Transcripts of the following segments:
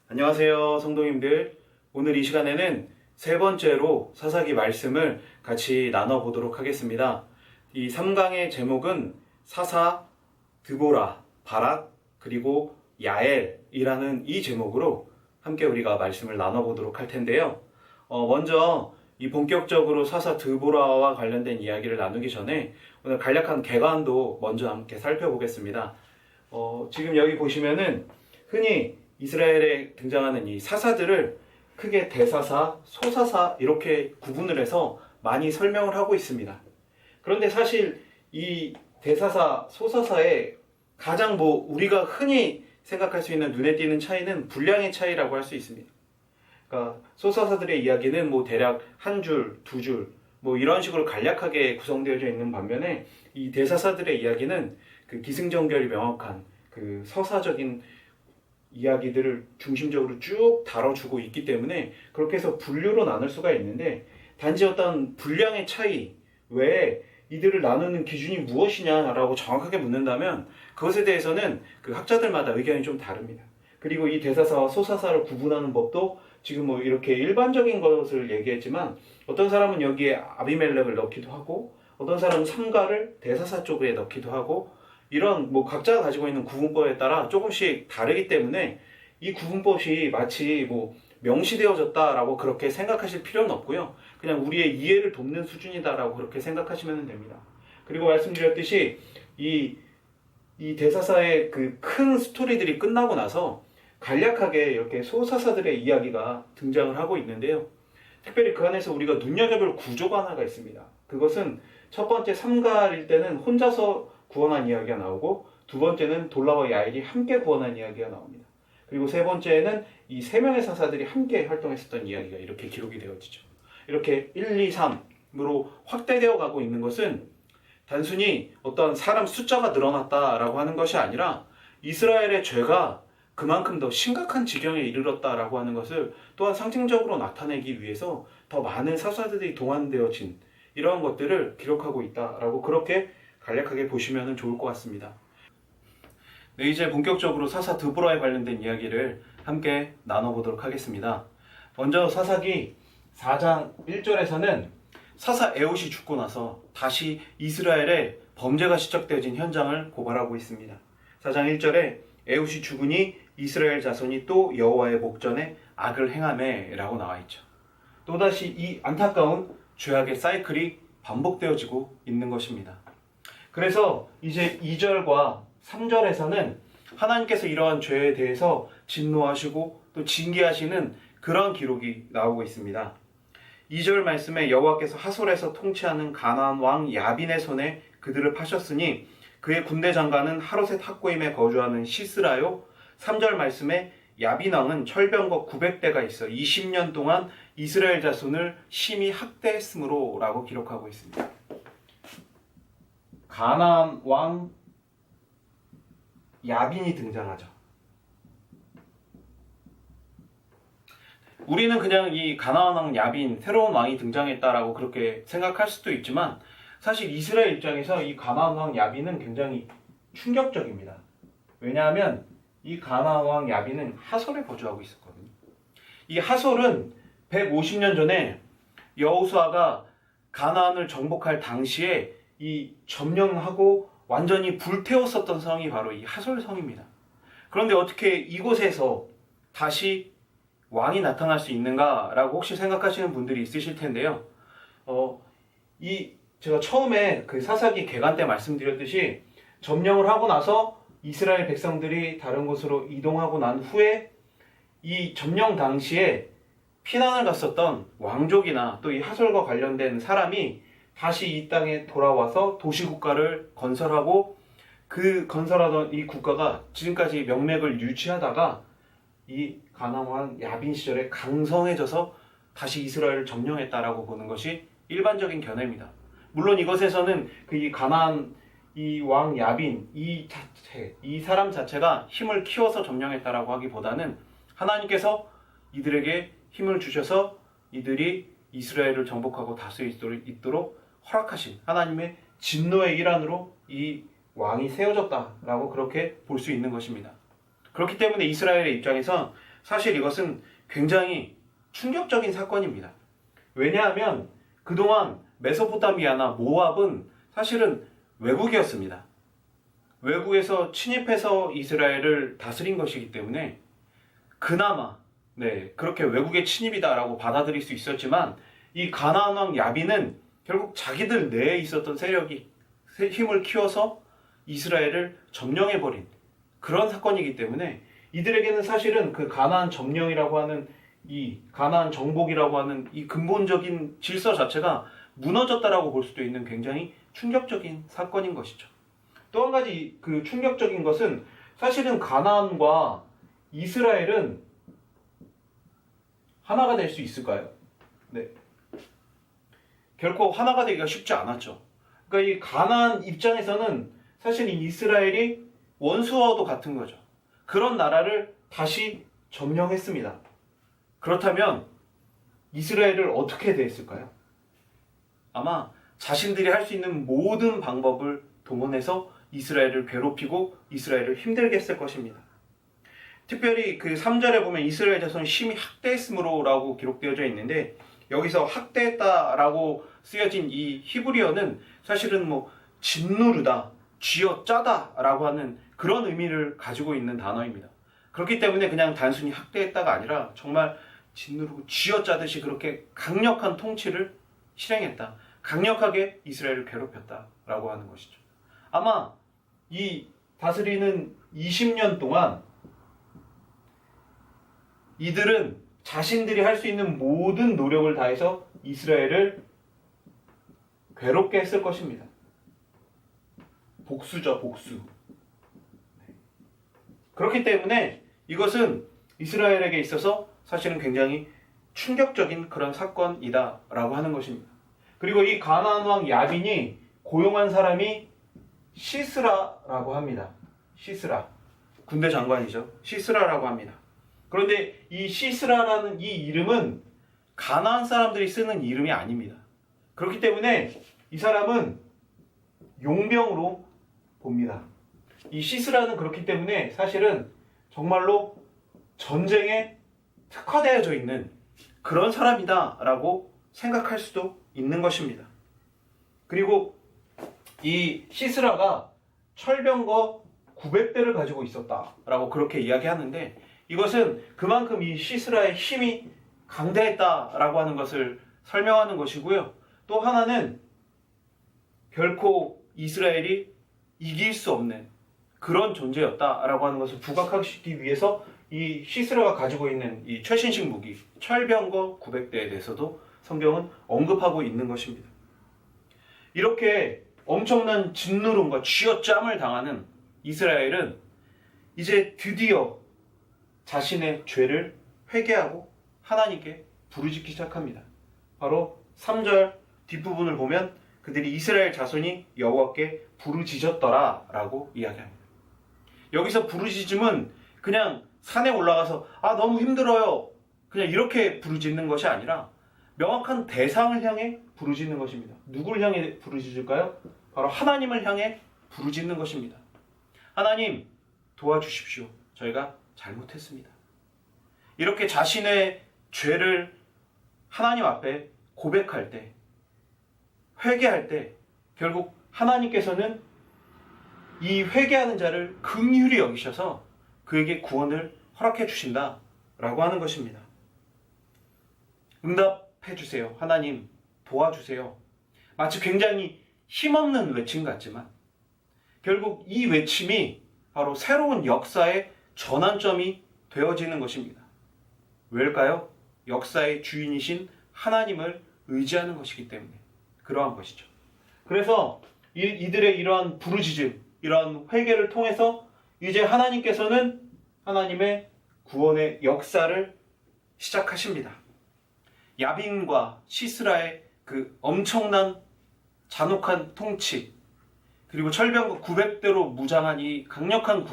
안녕하세요, 성도님들. 오늘 이 시간에는 세 번째로 사사기 말씀을 같이 나눠보도록 하겠습니다. 이 3강의 제목은 사사, 드보라, 바락, 그리고 야엘이라는 이 제목으로 함께 우리가 말씀을 나눠보도록 할 텐데요. 먼저 이 본격적으로 사사 드보라와 관련된 이야기를 나누기 전에 오늘 간략한 개관도 먼저 함께 살펴보겠습니다. 지금 여기 보시면은 흔히 이스라엘에 등장하는 이 사사들을 크게 대사사, 소사사 이렇게 구분을 해서 많이 설명을 하고 있습니다. 그런데 사실 이 대사사, 소사사의 가장 우리가 흔히 생각할 수 있는 눈에 띄는 차이는 분량의 차이라고 할 수 있습니다. 그러니까 소사사들의 이야기는 대략 한 줄, 두 줄 이런 식으로 간략하게 구성되어져 있는 반면에 이 대사사들의 이야기는 그 기승전결이 명확한 그 서사적인 이야기들을 중심적으로 쭉 다뤄주고 있기 때문에 그렇게 해서 분류로 나눌 수가 있는데, 단지 어떤 분량의 차이 외에 이들을 나누는 기준이 무엇이냐라고 정확하게 묻는다면 그것에 대해서는 그 학자들마다 의견이 좀 다릅니다. 그리고 이 대사사와 소사사를 구분하는 법도 지금 이렇게 일반적인 것을 얘기했지만, 어떤 사람은 여기에 아비멜렉을 넣기도 하고 어떤 사람은 삼가를 대사사 쪽에 넣기도 하고, 이런 각자가 가지고 있는 구분법에 따라 조금씩 다르기 때문에 이 구분법이 마치 명시되어졌다라고 그렇게 생각하실 필요는 없고요. 그냥 우리의 이해를 돕는 수준이다라고 그렇게 생각하시면 됩니다. 그리고 말씀드렸듯이 이 대사사의 그 큰 스토리들이 끝나고 나서 간략하게 이렇게 소사사들의 이야기가 등장을 하고 있는데요. 특별히 그 안에서 우리가 눈여겨볼 구조가 하나가 있습니다. 그것은 첫 번째 삼가일 때는 혼자서 구원한 이야기가 나오고, 두 번째는 돌라와 야엘이 함께 구원한 이야기가 나옵니다. 그리고 세 번째에는 이 세 명의 사사들이 함께 활동했었던 이야기가 이렇게 기록이 되어지죠. 이렇게 1, 2, 3으로 확대되어 가고 있는 것은 단순히 어떤 사람 숫자가 늘어났다라고 하는 것이 아니라 이스라엘의 죄가 그만큼 더 심각한 지경에 이르렀다라고 하는 것을 또한 상징적으로 나타내기 위해서 더 많은 사사들이 동원되어진 이러한 것들을 기록하고 있다라고 그렇게 간략하게 보시면 좋을 것 같습니다. 네, 이제 본격적으로 사사 드보라에 관련된 이야기를 함께 나눠보도록 하겠습니다. 먼저 사사기 4장 1절에서는 사사 에봇이 죽고 나서 다시 이스라엘에 범죄가 시작되어진 현장을 고발하고 있습니다. 4장 1절에 에봇이 죽으니 이스라엘 자손이 또 여호와의 목전에 악을 행하매 라고 나와 있죠. 또다시 이 안타까운 죄악의 사이클이 반복되어지고 있는 것입니다. 그래서 이제 2절과 3절에서는 하나님께서 이러한 죄에 대해서 진노하시고 또 징계하시는 그런 기록이 나오고 있습니다. 2절 말씀에 여호와께서 하솔에서 통치하는 가나안 왕 야빈의 손에 그들을 파셨으니 그의 군대 장관은 하롯의 탁고임에 거주하는 시스라요. 3절 말씀에 야빈 왕은 철병거 900대가 있어 20년 동안 이스라엘 자손을 심히 학대했으므로 라고 기록하고 있습니다. 가나안 왕 야빈이 등장하죠. 우리는 그냥 이 가나안 왕 야빈, 새로운 왕이 등장했다라고 그렇게 생각할 수도 있지만, 사실 이스라엘 입장에서 이 가나안 왕 야빈은 굉장히 충격적입니다. 왜냐하면 이 가나안 왕 야빈은 하솔에 거주하고 있었거든요. 이 하솔은 150년 전에 여호수아가 가나안을 정복할 당시에 이 점령하고 완전히 불태웠었던 성이 바로 이 하솔 성입니다. 그런데 어떻게 이곳에서 다시 왕이 나타날 수 있는가라고 혹시 생각하시는 분들이 있으실 텐데요. 제가 처음에 그 사사기 개관 때 말씀드렸듯이 점령을 하고 나서 이스라엘 백성들이 다른 곳으로 이동하고 난 후에 이 점령 당시에 피난을 갔었던 왕족이나 또 이 하솔과 관련된 사람이 다시 이 땅에 돌아와서 도시국가를 건설하고, 그 건설하던 이 국가가 지금까지 명맥을 유지하다가 이 가나안 왕 야빈 시절에 강성해져서 다시 이스라엘을 점령했다라고 보는 것이 일반적인 견해입니다. 물론 이것에서는 이 가나안 이 왕 야빈 이 사람 자체가 힘을 키워서 점령했다라고 하기보다는 하나님께서 이들에게 힘을 주셔서 이들이 이스라엘을 정복하고 다스릴 수 있도록 허락하신 하나님의 진노의 일환으로 이 왕이 세워졌다라고 그렇게 볼 수 있는 것입니다. 그렇기 때문에 이스라엘의 입장에서 사실 이것은 굉장히 충격적인 사건입니다. 왜냐하면 그동안 메소포타미아나 모압은 사실은 외국이었습니다. 외국에서 침입해서 이스라엘을 다스린 것이기 때문에 그나마 그렇게 외국의 침입이다라고 받아들일 수 있었지만, 이 가나안 왕 야빈은 결국 자기들 내에 있었던 세력이 힘을 키워서 이스라엘을 점령해버린 그런 사건이기 때문에, 이들에게는 사실은 그 가나안 점령이라고 하는, 이 가나안 정복이라고 하는 이 근본적인 질서 자체가 무너졌다라고 볼 수도 있는 굉장히 충격적인 사건인 것이죠. 또 한 가지 그 충격적인 것은, 사실은 가나안과 이스라엘은 하나가 될 수 있을까요? 네. 결코 하나가 되기가 쉽지 않았죠. 그러니까 이 가나안 입장에서는 사실 이 이스라엘이 원수와도 같은 거죠. 그런 나라를 다시 점령했습니다. 그렇다면 이스라엘을 어떻게 대했을까요? 아마 자신들이 할 수 있는 모든 방법을 동원해서 이스라엘을 괴롭히고 이스라엘을 힘들게 했을 것입니다. 특별히 그 3절에 보면 이스라엘 자손이 심히 학대했으므로라고 기록되어져 있는데, 여기서 학대했다라고 쓰여진 이 히브리어는 사실은 짓누르다, 쥐어짜다라고 하는 그런 의미를 가지고 있는 단어입니다. 그렇기 때문에 그냥 단순히 학대했다가 아니라 정말 짓누르고 쥐어짜듯이 그렇게 강력한 통치를 실행했다. 강력하게 이스라엘을 괴롭혔다라고 하는 것이죠. 아마 이 다스리는 20년 동안 이들은 자신들이 할 수 있는 모든 노력을 다해서 이스라엘을 괴롭게 했을 것입니다. 복수죠, 복수. 그렇기 때문에 이것은 이스라엘에게 있어서 사실은 굉장히 충격적인 그런 사건이다라고 하는 것입니다. 그리고 이 가나안 왕 야빈이 고용한 사람이 시스라라고 합니다. 시스라. 군대 장관이죠. 시스라라고 합니다. 그런데 이 시스라라는 이 이름은 가나안 사람들이 쓰는 이름이 아닙니다. 그렇기 때문에 이 사람은 용병으로 봅니다. 이 시스라는 그렇기 때문에 사실은 정말로 전쟁에 특화되어져 있는 그런 사람이다라고 생각할 수도 있는 것입니다. 그리고 이 시스라가 철병거 900대를 가지고 있었다라고 그렇게 이야기하는데, 이것은 그만큼 이 시스라의 힘이 강대했다라고 하는 것을 설명하는 것이고요. 또 하나는 결코 이스라엘이 이길 수 없는 그런 존재였다라고 하는 것을 부각하기 위해서 이 시스라가 가지고 있는 이 최신식 무기 철병거 900대에 대해서도 성경은 언급하고 있는 것입니다. 이렇게 엄청난 짓누름과 쥐어짬을 당하는 이스라엘은 이제 드디어 자신의 죄를 회개하고 하나님께 부르짖기 시작합니다. 바로 3절 뒷부분을 보면 그들이 이스라엘 자손이 여호와께 부르짖었더라 라고 이야기합니다. 여기서 부르짖음은 그냥 산에 올라가서 너무 힘들어요, 그냥 이렇게 부르짖는 것이 아니라 명확한 대상을 향해 부르짖는 것입니다. 누구를 향해 부르짖을까요? 바로 하나님을 향해 부르짖는 것입니다. 하나님, 도와주십시오. 저희가 잘못했습니다. 이렇게 자신의 죄를 하나님 앞에 고백할 때, 회개할 때 결국 하나님께서는 이 회개하는 자를 긍휼히 여기셔서 그에게 구원을 허락해 주신다라고 하는 것입니다. 응답해 주세요. 하나님, 도와주세요. 마치 굉장히 힘없는 외침 같지만 결국 이 외침이 바로 새로운 역사의 전환점이 되어지는 것입니다. 왜일까요? 역사의 주인이신 하나님을 의지하는 것이기 때문에 그러한 것이죠. 그래서 이들의 이러한 부르짖음, 이러한 회개를 통해서 이제 하나님께서는 하나님의 구원의 역사를 시작하십니다. 야빈과 시스라의 그 엄청난 잔혹한 통치, 그리고 철병거 900대로 무장한 이 강력한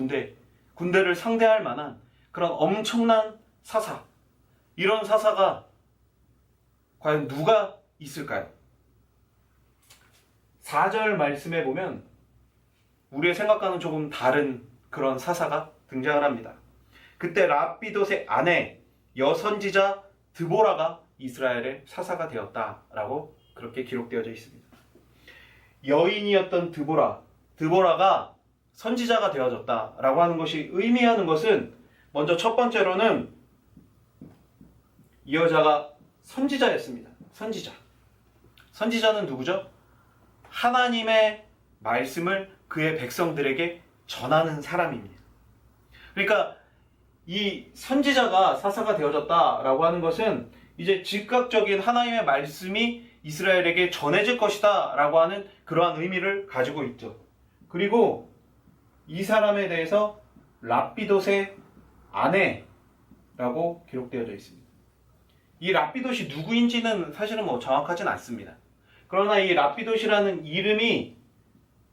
군대를 상대할 만한 그런 엄청난 사사, 이런 사사가 과연 누가 있을까요? 4절 말씀에 보면 우리의 생각과는 조금 다른 그런 사사가 등장을 합니다. 그때 랍비돗의 아내 여선지자 드보라가 이스라엘의 사사가 되었다라고 그렇게 기록되어져 있습니다. 여인이었던 드보라가 선지자가 되어졌다라고 하는 것이 의미하는 것은 먼저 첫 번째로는 이 여자가 선지자였습니다. 선지자는 누구죠? 하나님의 말씀을 그의 백성들에게 전하는 사람입니다. 그러니까 이 선지자가 사사가 되어졌다라고 하는 것은 이제 즉각적인 하나님의 말씀이 이스라엘에게 전해질 것이다 라고 하는 그러한 의미를 가지고 있죠. 그리고 이 사람에 대해서 랍비돗의 아내라고 기록되어져 있습니다. 이 랍비돗이 누구인지는 사실은 정확하진 않습니다. 그러나 이 랍비돗이라는 이름이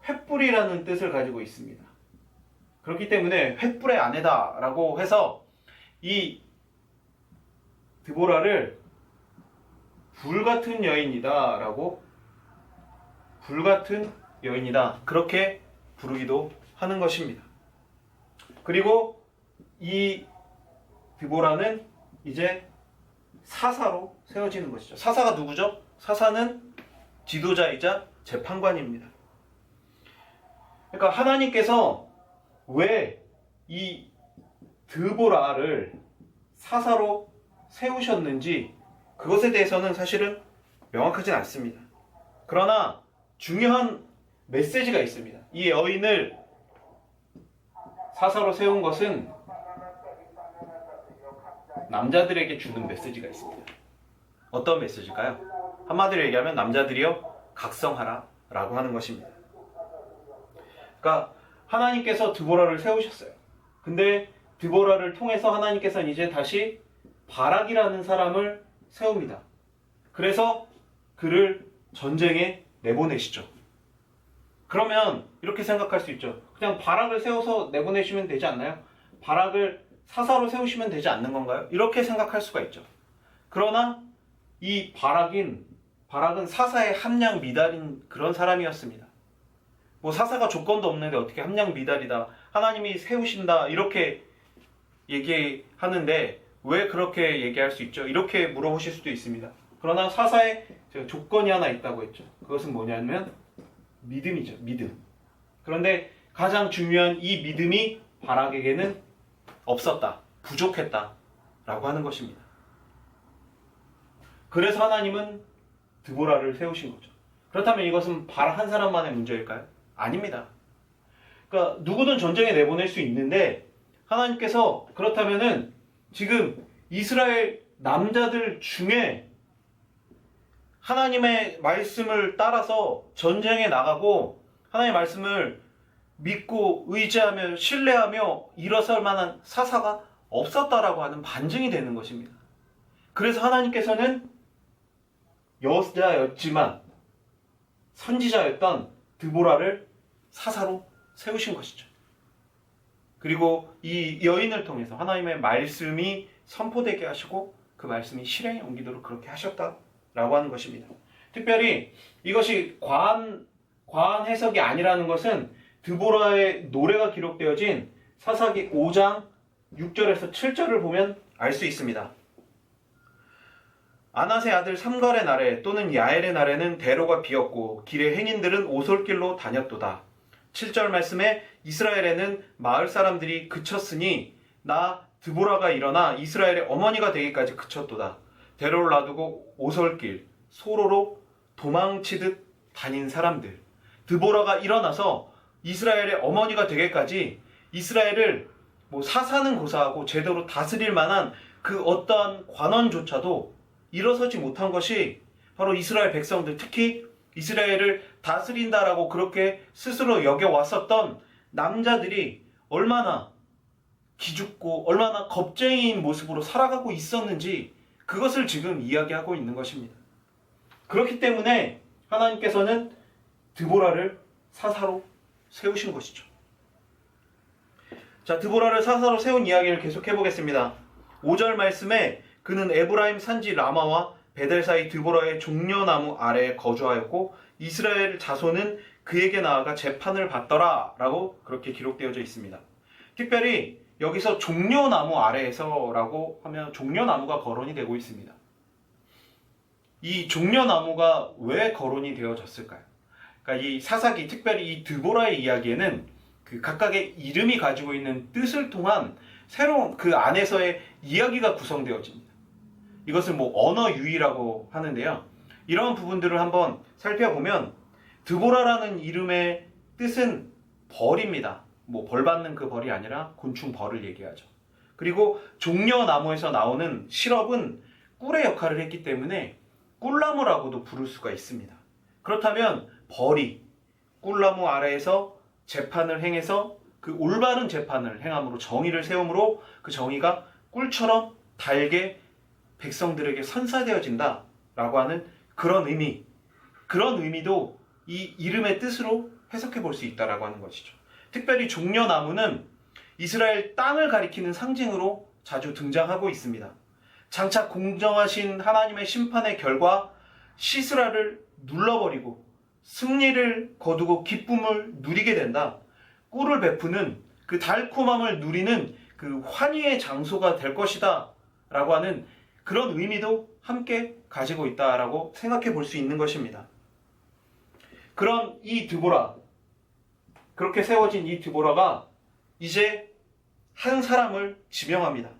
횃불이라는 뜻을 가지고 있습니다. 그렇기 때문에 횃불의 아내다라고 해서 이 드보라를 불같은 여인이다 그렇게 부르기도 하는 것입니다. 그리고 이 드보라는 이제 사사로 세워지는 것이죠. 사사가 누구죠? 사사는 지도자이자 재판관입니다. 그러니까 하나님께서 왜 이 드보라를 사사로 세우셨는지 그것에 대해서는 사실은 명확하진 않습니다. 그러나 중요한 메시지가 있습니다. 이 여인을 사사로 세운 것은 남자들에게 주는 메시지가 있습니다. 어떤 메시지일까요? 한마디로 얘기하면 남자들이여 각성하라 라고 하는 것입니다. 그러니까 하나님께서 드보라를 세우셨어요. 근데 드보라를 통해서 하나님께서는 이제 다시 바락이라는 사람을 세웁니다. 그래서 그를 전쟁에 내보내시죠. 그러면 이렇게 생각할 수 있죠. 그냥 바락을 세워서 내보내시면 되지 않나요? 바락을 사사로 세우시면 되지 않는 건가요? 이렇게 생각할 수가 있죠. 그러나 이 바락은 사사의 함량 미달인 그런 사람이었습니다. 사사가 조건도 없는데 어떻게 함량 미달이다, 하나님이 세우신다 이렇게 얘기하는데 왜 그렇게 얘기할 수 있죠? 이렇게 물어보실 수도 있습니다. 그러나 사사에 조건이 하나 있다고 했죠. 그것은 뭐냐면 믿음이죠. 믿음. 그런데 가장 중요한 이 믿음이 바락에게는 없었다, 부족했다 라고 하는 것입니다. 그래서 하나님은 드보라를 세우신 거죠. 그렇다면 이것은 바락 한 사람만의 문제일까요? 아닙니다. 그러니까 누구든 전쟁에 내보낼 수 있는데 하나님께서 그렇다면은 지금 이스라엘 남자들 중에 하나님의 말씀을 따라서 전쟁에 나가고 하나님의 말씀을 믿고 의지하며 신뢰하며 일어설 만한 사사가 없었다라고 하는 반증이 되는 것입니다. 그래서 하나님께서는 여자였지만 선지자였던 드보라를 사사로 세우신 것이죠. 그리고 이 여인을 통해서 하나님의 말씀이 선포되게 하시고 그 말씀이 실행에 옮기도록 그렇게 하셨다라고 하는 것입니다. 특별히 이것이 과한 해석이 아니라는 것은 드보라의 노래가 기록되어진 사사기 5장 6절에서 7절을 보면 알 수 있습니다. 아낫의 아들 삼갈의 날에 또는 야엘의 날에는 대로가 비었고 길의 행인들은 오솔길로 다녔도다. 7절 말씀에 이스라엘에는 마을 사람들이 그쳤으니 나 드보라가 일어나 이스라엘의 어머니가 되기까지 그쳤도다. 대로를 놔두고 오솔길 소로로 도망치듯 다닌 사람들. 드보라가 일어나서 이스라엘의 어머니가 되기까지 이스라엘을 사사는 고사하고 제대로 다스릴 만한 그 어떠한 관원조차도 일어서지 못한 것이 바로 이스라엘 백성들, 특히 이스라엘을 다스린다라고 그렇게 스스로 여겨왔었던 남자들이 얼마나 기죽고 얼마나 겁쟁이인 모습으로 살아가고 있었는지 그것을 지금 이야기하고 있는 것입니다. 그렇기 때문에 하나님께서는 드보라를 사사로 세우신 것이죠. 자, 드보라를 사사로 세운 이야기를 계속해 보겠습니다. 5절 말씀에 그는 에브라임 산지 라마와 베델 사이 드보라의 종려나무 아래에 거주하였고 이스라엘 자손은 그에게 나아가 재판을 받더라 라고 그렇게 기록되어져 있습니다. 특별히 여기서 종려나무 아래에서라고 하면 종려나무가 거론이 되고 있습니다. 이 종려나무가 왜 거론이 되어졌을까요? 그러니까 이 사사기, 특별히 이 드보라의 이야기에는 그 각각의 이름이 가지고 있는 뜻을 통한 새로운 그 안에서의 이야기가 구성되어집니다. 이것을 뭐 언어 유희라고 하는데요. 이런 부분들을 한번 살펴보면 드보라라는 이름의 뜻은 벌입니다. 뭐 벌 받는 그 벌이 아니라 곤충 벌을 얘기하죠. 그리고 종려나무에서 나오는 시럽은 꿀의 역할을 했기 때문에 꿀나무라고도 부를 수가 있습니다. 그렇다면 벌이 꿀나무 아래에서 재판을 행해서 그 올바른 재판을 행함으로 정의를 세움으로 그 정의가 꿀처럼 달게 백성들에게 선사되어진다라고 하는 그런 의미도 이 이름의 뜻으로 해석해 볼 수 있다라고 하는 것이죠. 특별히 종려나무는 이스라엘 땅을 가리키는 상징으로 자주 등장하고 있습니다. 장차 공정하신 하나님의 심판의 결과 시스라를 눌러버리고 승리를 거두고 기쁨을 누리게 된다. 꿀을 베푸는 그 달콤함을 누리는 그 환희의 장소가 될 것이다 라고 하는 그런 의미도 함께 가지고 있다라고 생각해 볼 수 있는 것입니다. 그런 이 드보라, 그렇게 세워진 이 드보라가 이제 한 사람을 지명합니다.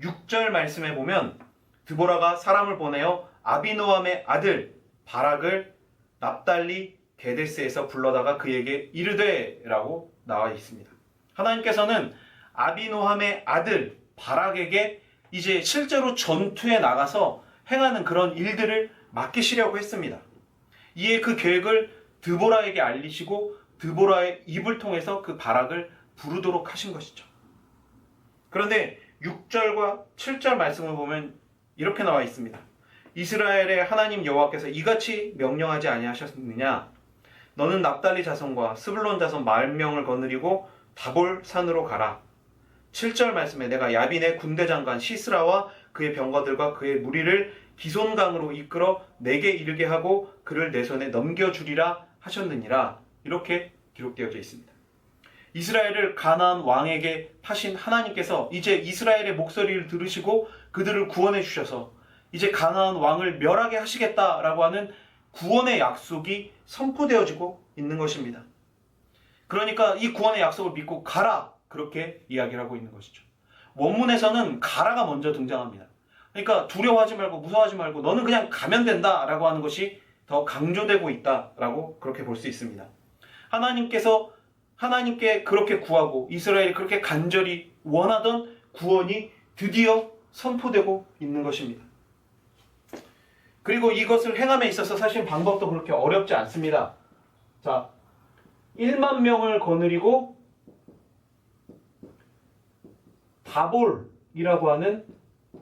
6절 말씀에 보면 드보라가 사람을 보내어 아비노함의 아들 바락을 납달리 게데스에서 불러다가 그에게 이르되 라고 나와 있습니다. 하나님께서는 아비노함의 아들 바락에게 이제 실제로 전투에 나가서 행하는 그런 일들을 맡기시려고 했습니다. 이에 그 계획을 드보라에게 알리시고 드보라의 입을 통해서 그 바락을 부르도록 하신 것이죠. 그런데 6절과 7절 말씀을 보면 이렇게 나와 있습니다. 이스라엘의 하나님 여호와께서 이같이 명령하지 아니하셨느냐? 너는 납달리 자손과 스불론 자손 말명을 거느리고 다볼 산으로 가라. 7절 말씀에 내가 야빈의 군대 장관 시스라와 그의 병거들과 그의 무리를 기손강으로 이끌어 내게 이르게 하고 그를 내 손에 넘겨주리라 하셨느니라. 이렇게 기록되어져 있습니다. 이스라엘을 가나안 왕에게 파신 하나님께서 이제 이스라엘의 목소리를 들으시고 그들을 구원해 주셔서 이제 가나안 왕을 멸하게 하시겠다라고 하는 구원의 약속이 선포되어지고 있는 것입니다. 그러니까 이 구원의 약속을 믿고 가라, 그렇게 이야기를 하고 있는 것이죠. 원문에서는 가라가 먼저 등장합니다. 그러니까 두려워하지 말고 무서워하지 말고 너는 그냥 가면 된다라고 하는 것이 더 강조되고 있다라고 그렇게 볼 수 있습니다. 하나님께 그렇게 구하고 이스라엘이 그렇게 간절히 원하던 구원이 드디어 선포되고 있는 것입니다. 그리고 이것을 행함에 있어서 사실 방법도 그렇게 어렵지 않습니다. 자, 1만 명을 거느리고 다볼이라고 하는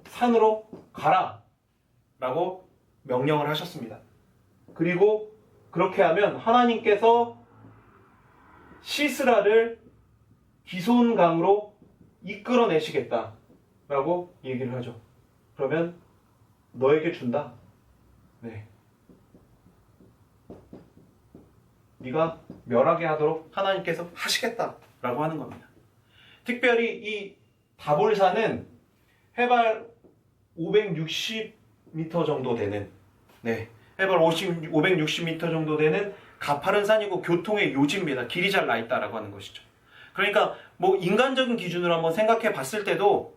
산으로 가라 라고 명령을 하셨습니다. 그리고 그렇게 하면 하나님께서 시스라를 기손강으로 이끌어내시겠다라고 얘기를 하죠. 그러면 너에게 준다. 네. 네가 멸하게 하도록 하나님께서 하시겠다라고 하는 겁니다. 특별히 이 다볼산은 해발 560m 정도 되는, 해발 560m 정도 되는 가파른 산이고 교통의 요지입니다. 길이 잘 나 있다라고 하는 것이죠. 그러니까 뭐 인간적인 기준으로 한번 생각해 봤을 때도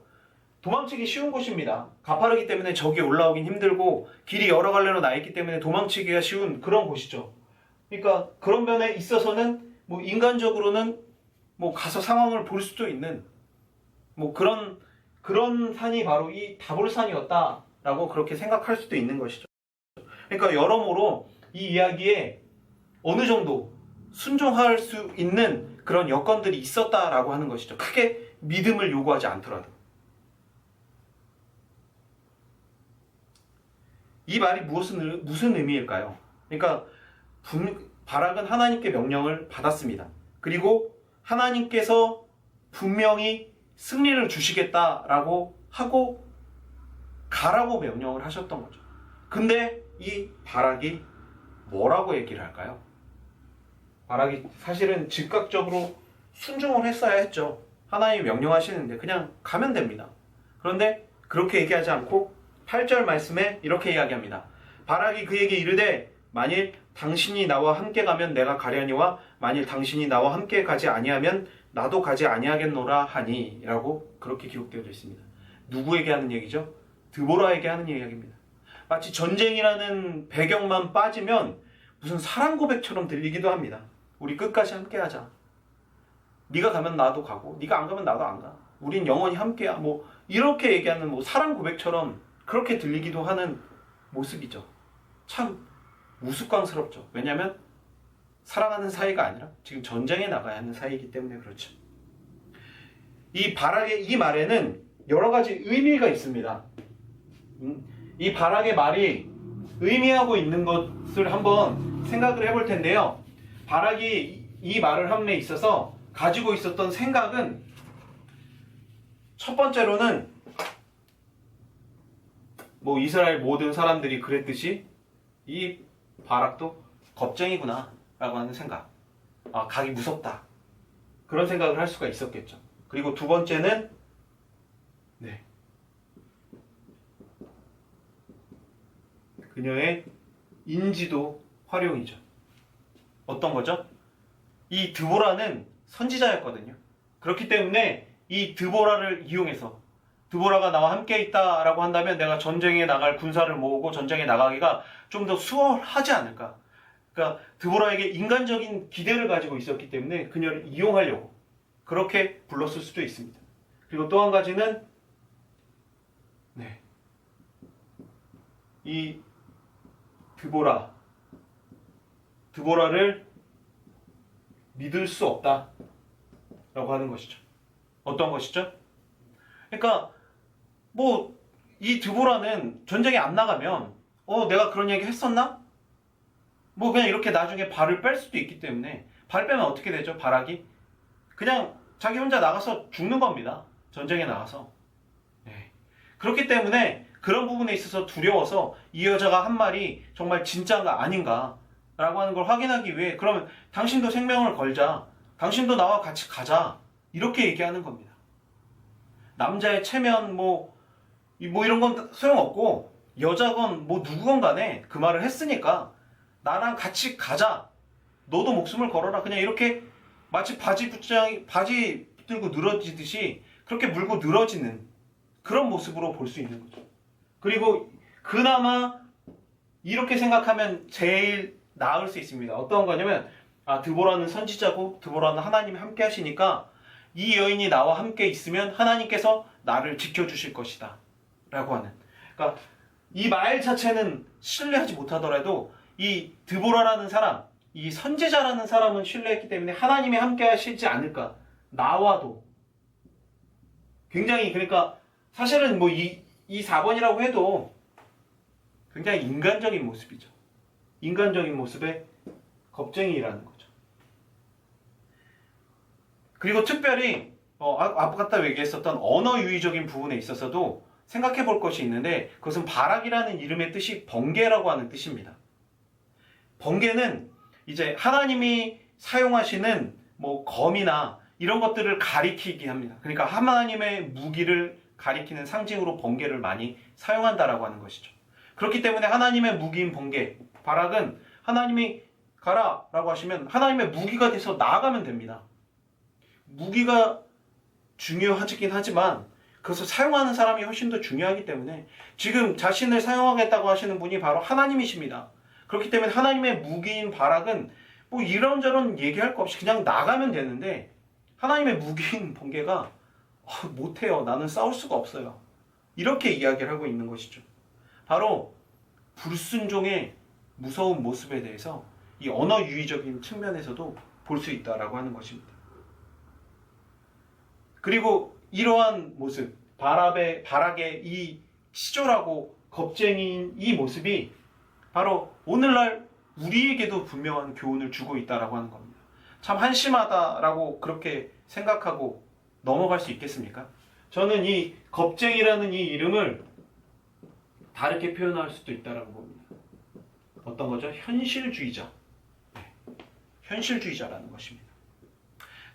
도망치기 쉬운 곳입니다. 가파르기 때문에 저기 올라오긴 힘들고 길이 여러 갈래로 나 있기 때문에 도망치기가 쉬운 그런 곳이죠. 그러니까 그런 면에 있어서는 뭐 인간적으로는 뭐 가서 상황을 볼 수도 있는 뭐 그런 산이 바로 이 다볼산이었다라고 그렇게 생각할 수도 있는 것이죠. 그러니까 여러모로 이 이야기에 어느 정도 순종할 수 있는 그런 여건들이 있었다라고 하는 것이죠. 크게 믿음을 요구하지 않더라도. 이 말이 무슨 의미일까요? 그러니까 바락은 하나님께 명령을 받았습니다. 그리고 하나님께서 분명히 승리를 주시겠다라고 하고 가라고 명령을 하셨던 거죠. 근데 이 바락이 뭐라고 얘기를 할까요? 바락이 사실은 즉각적으로 순종을 했어야 했죠. 하나님이 명령하시는데 그냥 가면 됩니다. 그런데 그렇게 얘기하지 않고 8절 말씀에 이렇게 이야기합니다. 바락이 그에게 이르되 만일 당신이 나와 함께 가면 내가 가려니와 만일 당신이 나와 함께 가지 아니하면 나도 가지 아니하겠노라 하니 라고 그렇게 기록되어 있습니다. 누구에게 하는 얘기죠? 드보라에게 하는 이야기입니다. 마치 전쟁이라는 배경만 빠지면 무슨 사랑 고백처럼 들리기도 합니다. 우리 끝까지 함께 하자. 네가 가면 나도 가고 네가 안 가면 나도 안 가. 우린 영원히 함께야. 뭐 이렇게 얘기하는 뭐 사랑 고백처럼 그렇게 들리기도 하는 모습이죠. 참 우스꽝스럽죠. 왜냐하면 사랑하는 사이가 아니라 지금 전쟁에 나가야 하는 사이이기 때문에 그렇죠. 이 바락의 이 말에는 여러 가지 의미가 있습니다. 이 바락의 말이 의미하고 있는 것을 한번 생각을 해볼 텐데요. 바락이 이 말을 함에 있어서 가지고 있었던 생각은 첫 번째로는 뭐 이스라엘 모든 사람들이 그랬듯이 이 바락도 겁쟁이구나 라고 하는 생각. 아, 가기 무섭다. 그런 생각을 할 수가 있었겠죠. 그리고 두 번째는 그녀의 인지도 활용이죠. 어떤 거죠? 이 드보라는 선지자였거든요. 그렇기 때문에 이 드보라를 이용해서 드보라가 나와 함께 있다라고 한다면 내가 전쟁에 나갈 군사를 모으고 전쟁에 나가기가 좀 더 수월하지 않을까. 그러니까 드보라에게 인간적인 기대를 가지고 있었기 때문에 그녀를 이용하려고 그렇게 불렀을 수도 있습니다. 그리고 또 한 가지는 이 드보라를 믿을 수 없다 라고 하는 것이죠. 어떤 것이죠? 그러니까 뭐 이 드보라는 전쟁에 안 나가면 내가 그런 얘기 했었나? 뭐 그냥 이렇게 나중에 발을 뺄 수도 있기 때문에 발 빼면 어떻게 되죠? 바락이 그냥 자기 혼자 나가서 죽는 겁니다. 전쟁에 나가서. 그렇기 때문에 그런 부분에 있어서 두려워서 이 여자가 한 말이 정말 진짜가 아닌가 라고 하는 걸 확인하기 위해 그러면 당신도 생명을 걸자. 당신도 나와 같이 가자. 이렇게 얘기하는 겁니다. 남자의 체면 뭐 이런 건 소용없고 여자건 뭐 누구건 간에 그 말을 했으니까 나랑 같이 가자. 너도 목숨을 걸어라. 그냥 이렇게 마치 바지 붙들고 늘어지듯이 그렇게 물고 늘어지는 그런 모습으로 볼 수 있는 거죠. 그리고 그나마 이렇게 생각하면 제일 나을 수 있습니다. 어떤 거냐면 드보라는 선지자고 드보라는 하나님이 함께 하시니까 이 여인이 나와 함께 있으면 하나님께서 나를 지켜주실 것이다 라고 하는, 그러니까 이 말 자체는 신뢰하지 못하더라도 이 드보라라는 사람, 이 선지자라는 사람은 신뢰했기 때문에 하나님이 함께 하시지 않을까. 나와도 굉장히, 그러니까 사실은 뭐 이 4번이라고 해도 굉장히 인간적인 모습이죠. 인간적인 모습의 겁쟁이라는 거죠. 그리고 특별히 아까 얘기했었던 언어 유희적인 부분에 있어서도 생각해 볼 것이 있는데 그것은 바락이라는 이름의 뜻이 번개라고 하는 뜻입니다. 번개는 이제 하나님이 사용하시는 뭐 검이나 이런 것들을 가리키게 합니다. 그러니까 하나님의 무기를 가리키는 상징으로 번개를 많이 사용한다라고 하는 것이죠. 그렇기 때문에 하나님의 무기인 번개, 바락은 하나님이 가라라고 하시면 하나님의 무기가 돼서 나아가면 됩니다. 무기가 중요하긴 하지만 그것을 사용하는 사람이 훨씬 더 중요하기 때문에 지금 자신을 사용하겠다고 하시는 분이 바로 하나님이십니다. 그렇기 때문에 하나님의 무기인 바락은 뭐 이런저런 얘기할 거 없이 그냥 나가면 되는데 하나님의 무기인 번개가 못해요. 나는 싸울 수가 없어요. 이렇게 이야기를 하고 있는 것이죠. 바로 불순종의 무서운 모습에 대해서 이 언어 유희적인 측면에서도 볼 수 있다라고 하는 것입니다. 그리고 이러한 모습, 바락의 이 치졸하고 겁쟁이인 이 모습이 바로 오늘날 우리에게도 분명한 교훈을 주고 있다라고 하는 겁니다. 참 한심하다라고 그렇게 생각하고 넘어갈 수 있겠습니까? 저는 이 겁쟁이라는 이 이름을 다르게 표현할 수도 있다라고 봅니다. 어떤 거죠? 현실주의자. 현실주의자라는 것입니다.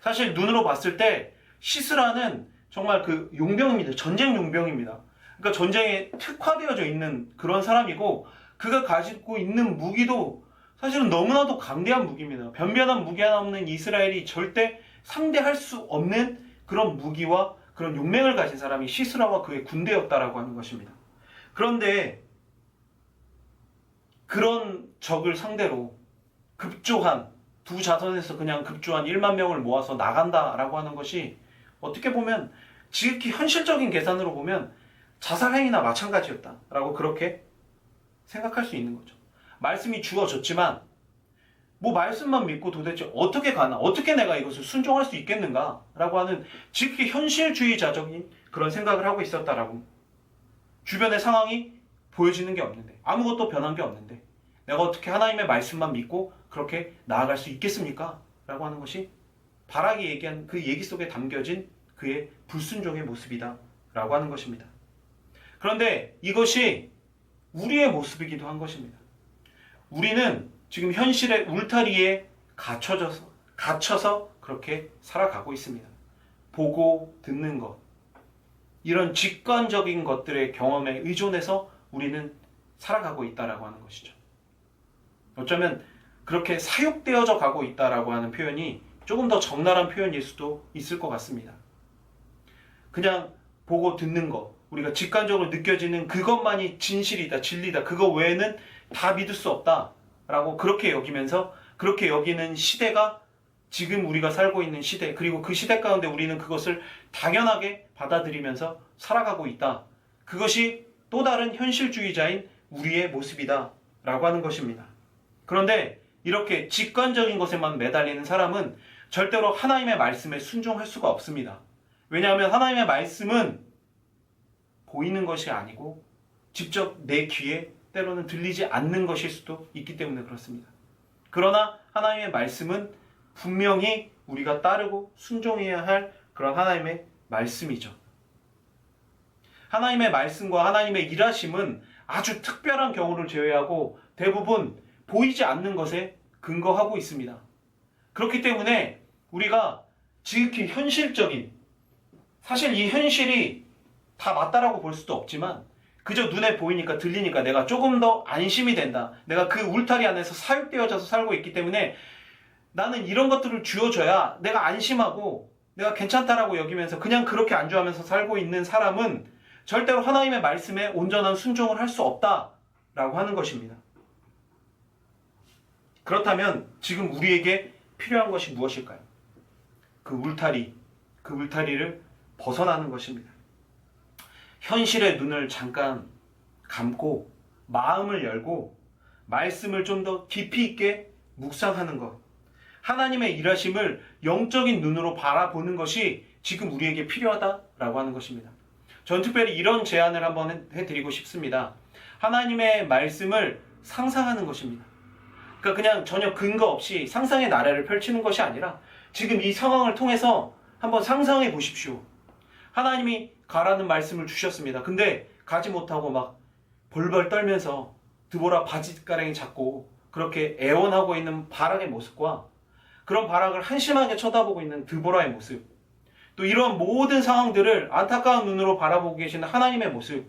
사실 눈으로 봤을 때 시스라는 정말 그 용병입니다. 전쟁 용병입니다. 그러니까 전쟁에 특화되어져 있는 그런 사람이고, 그가 가지고 있는 무기도 사실은 너무나도 강대한 무기입니다. 변변한 무기 하나 없는 이스라엘이 절대 상대할 수 없는 그런 무기와 그런 용맹을 가진 사람이 시스라와 그의 군대였다라고 하는 것입니다. 그런데 그런 적을 상대로 급조한 두 자선에서 그냥 급조한 1만 명을 모아서 나간다라고 하는 것이 어떻게 보면 지극히 현실적인 계산으로 보면 자살행위나 마찬가지였다라고 그렇게 생각할 수 있는 거죠. 말씀이 주어졌지만 뭐 말씀만 믿고 도대체 어떻게 가나, 어떻게 내가 이것을 순종할 수 있겠는가 라고 하는 지극히 현실주의자적인 그런 생각을 하고 있었다라고. 주변의 상황이 보여지는 게 없는데, 아무것도 변한 게 없는데 내가 어떻게 하나님의 말씀만 믿고 그렇게 나아갈 수 있겠습니까? 라고 하는 것이 바락이 얘기한 그 얘기 속에 담겨진 그의 불순종의 모습이다 라고 하는 것입니다. 그런데 이것이 우리의 모습이기도 한 것입니다. 우리는 지금 현실의 울타리에 갇혀서 그렇게 살아가고 있습니다. 보고 듣는 것, 이런 직관적인 것들의 경험에 의존해서 우리는 살아가고 있다라고 하는 것이죠. 어쩌면 그렇게 사육되어져 가고 있다라고 하는 표현이 조금 더 적나라한 표현일 수도 있을 것 같습니다. 그냥 보고 듣는 것, 우리가 직관적으로 느껴지는 그것만이 진실이다, 진리다, 그거 외에는 다 믿을 수 없다라고 그렇게 여기면서, 그렇게 여기는 시대가 지금 우리가 살고 있는 시대, 그리고 그 시대 가운데 우리는 그것을 당연하게 받아들이면서 살아가고 있다. 그것이 또 다른 현실주의자인 우리의 모습이다 라고 하는 것입니다. 그런데 이렇게 직관적인 것에만 매달리는 사람은 절대로 하나님의 말씀에 순종할 수가 없습니다. 왜냐하면 하나님의 말씀은 보이는 것이 아니고 직접 내 귀에 때로는 들리지 않는 것일 수도 있기 때문에 그렇습니다. 그러나 하나님의 말씀은 분명히 우리가 따르고 순종해야 할 그런 하나님의 말씀이죠. 하나님의 말씀과 하나님의 일하심은 아주 특별한 경우를 제외하고 대부분 보이지 않는 것에 근거하고 있습니다. 그렇기 때문에 우리가 지극히 현실적인, 사실 이 현실이 다 맞다라고 볼 수도 없지만 그저 눈에 보이니까 들리니까 내가 조금 더 안심이 된다. 내가 그 울타리 안에서 사육되어져서 살고 있기 때문에 나는 이런 것들을 주어져야 내가 안심하고 내가 괜찮다라고 여기면서 그냥 그렇게 안주하면서 살고 있는 사람은 절대로 하나님의 말씀에 온전한 순종을 할 수 없다라고 하는 것입니다. 그렇다면 지금 우리에게 필요한 것이 무엇일까요? 그 울타리를 벗어나는 것입니다. 현실의 눈을 잠깐 감고 마음을 열고 말씀을 좀 더 깊이 있게 묵상하는 것, 하나님의 일하심을 영적인 눈으로 바라보는 것이 지금 우리에게 필요하다라고 하는 것입니다. 전 특별히 이런 제안을 한번 해드리고 싶습니다. 하나님의 말씀을 상상하는 것입니다. 그러니까 그냥 전혀 근거 없이 상상의 나래를 펼치는 것이 아니라 지금 이 상황을 통해서 한번 상상해 보십시오. 하나님이 가라는 말씀을 주셨습니다. 근데 가지 못하고 막 벌벌 떨면서 드보라 바짓가랭이 잡고 그렇게 애원하고 있는 바락의 모습과 그런 바락을 한심하게 쳐다보고 있는 드보라의 모습, 또 이런 모든 상황들을 안타까운 눈으로 바라보고 계시는 하나님의 모습,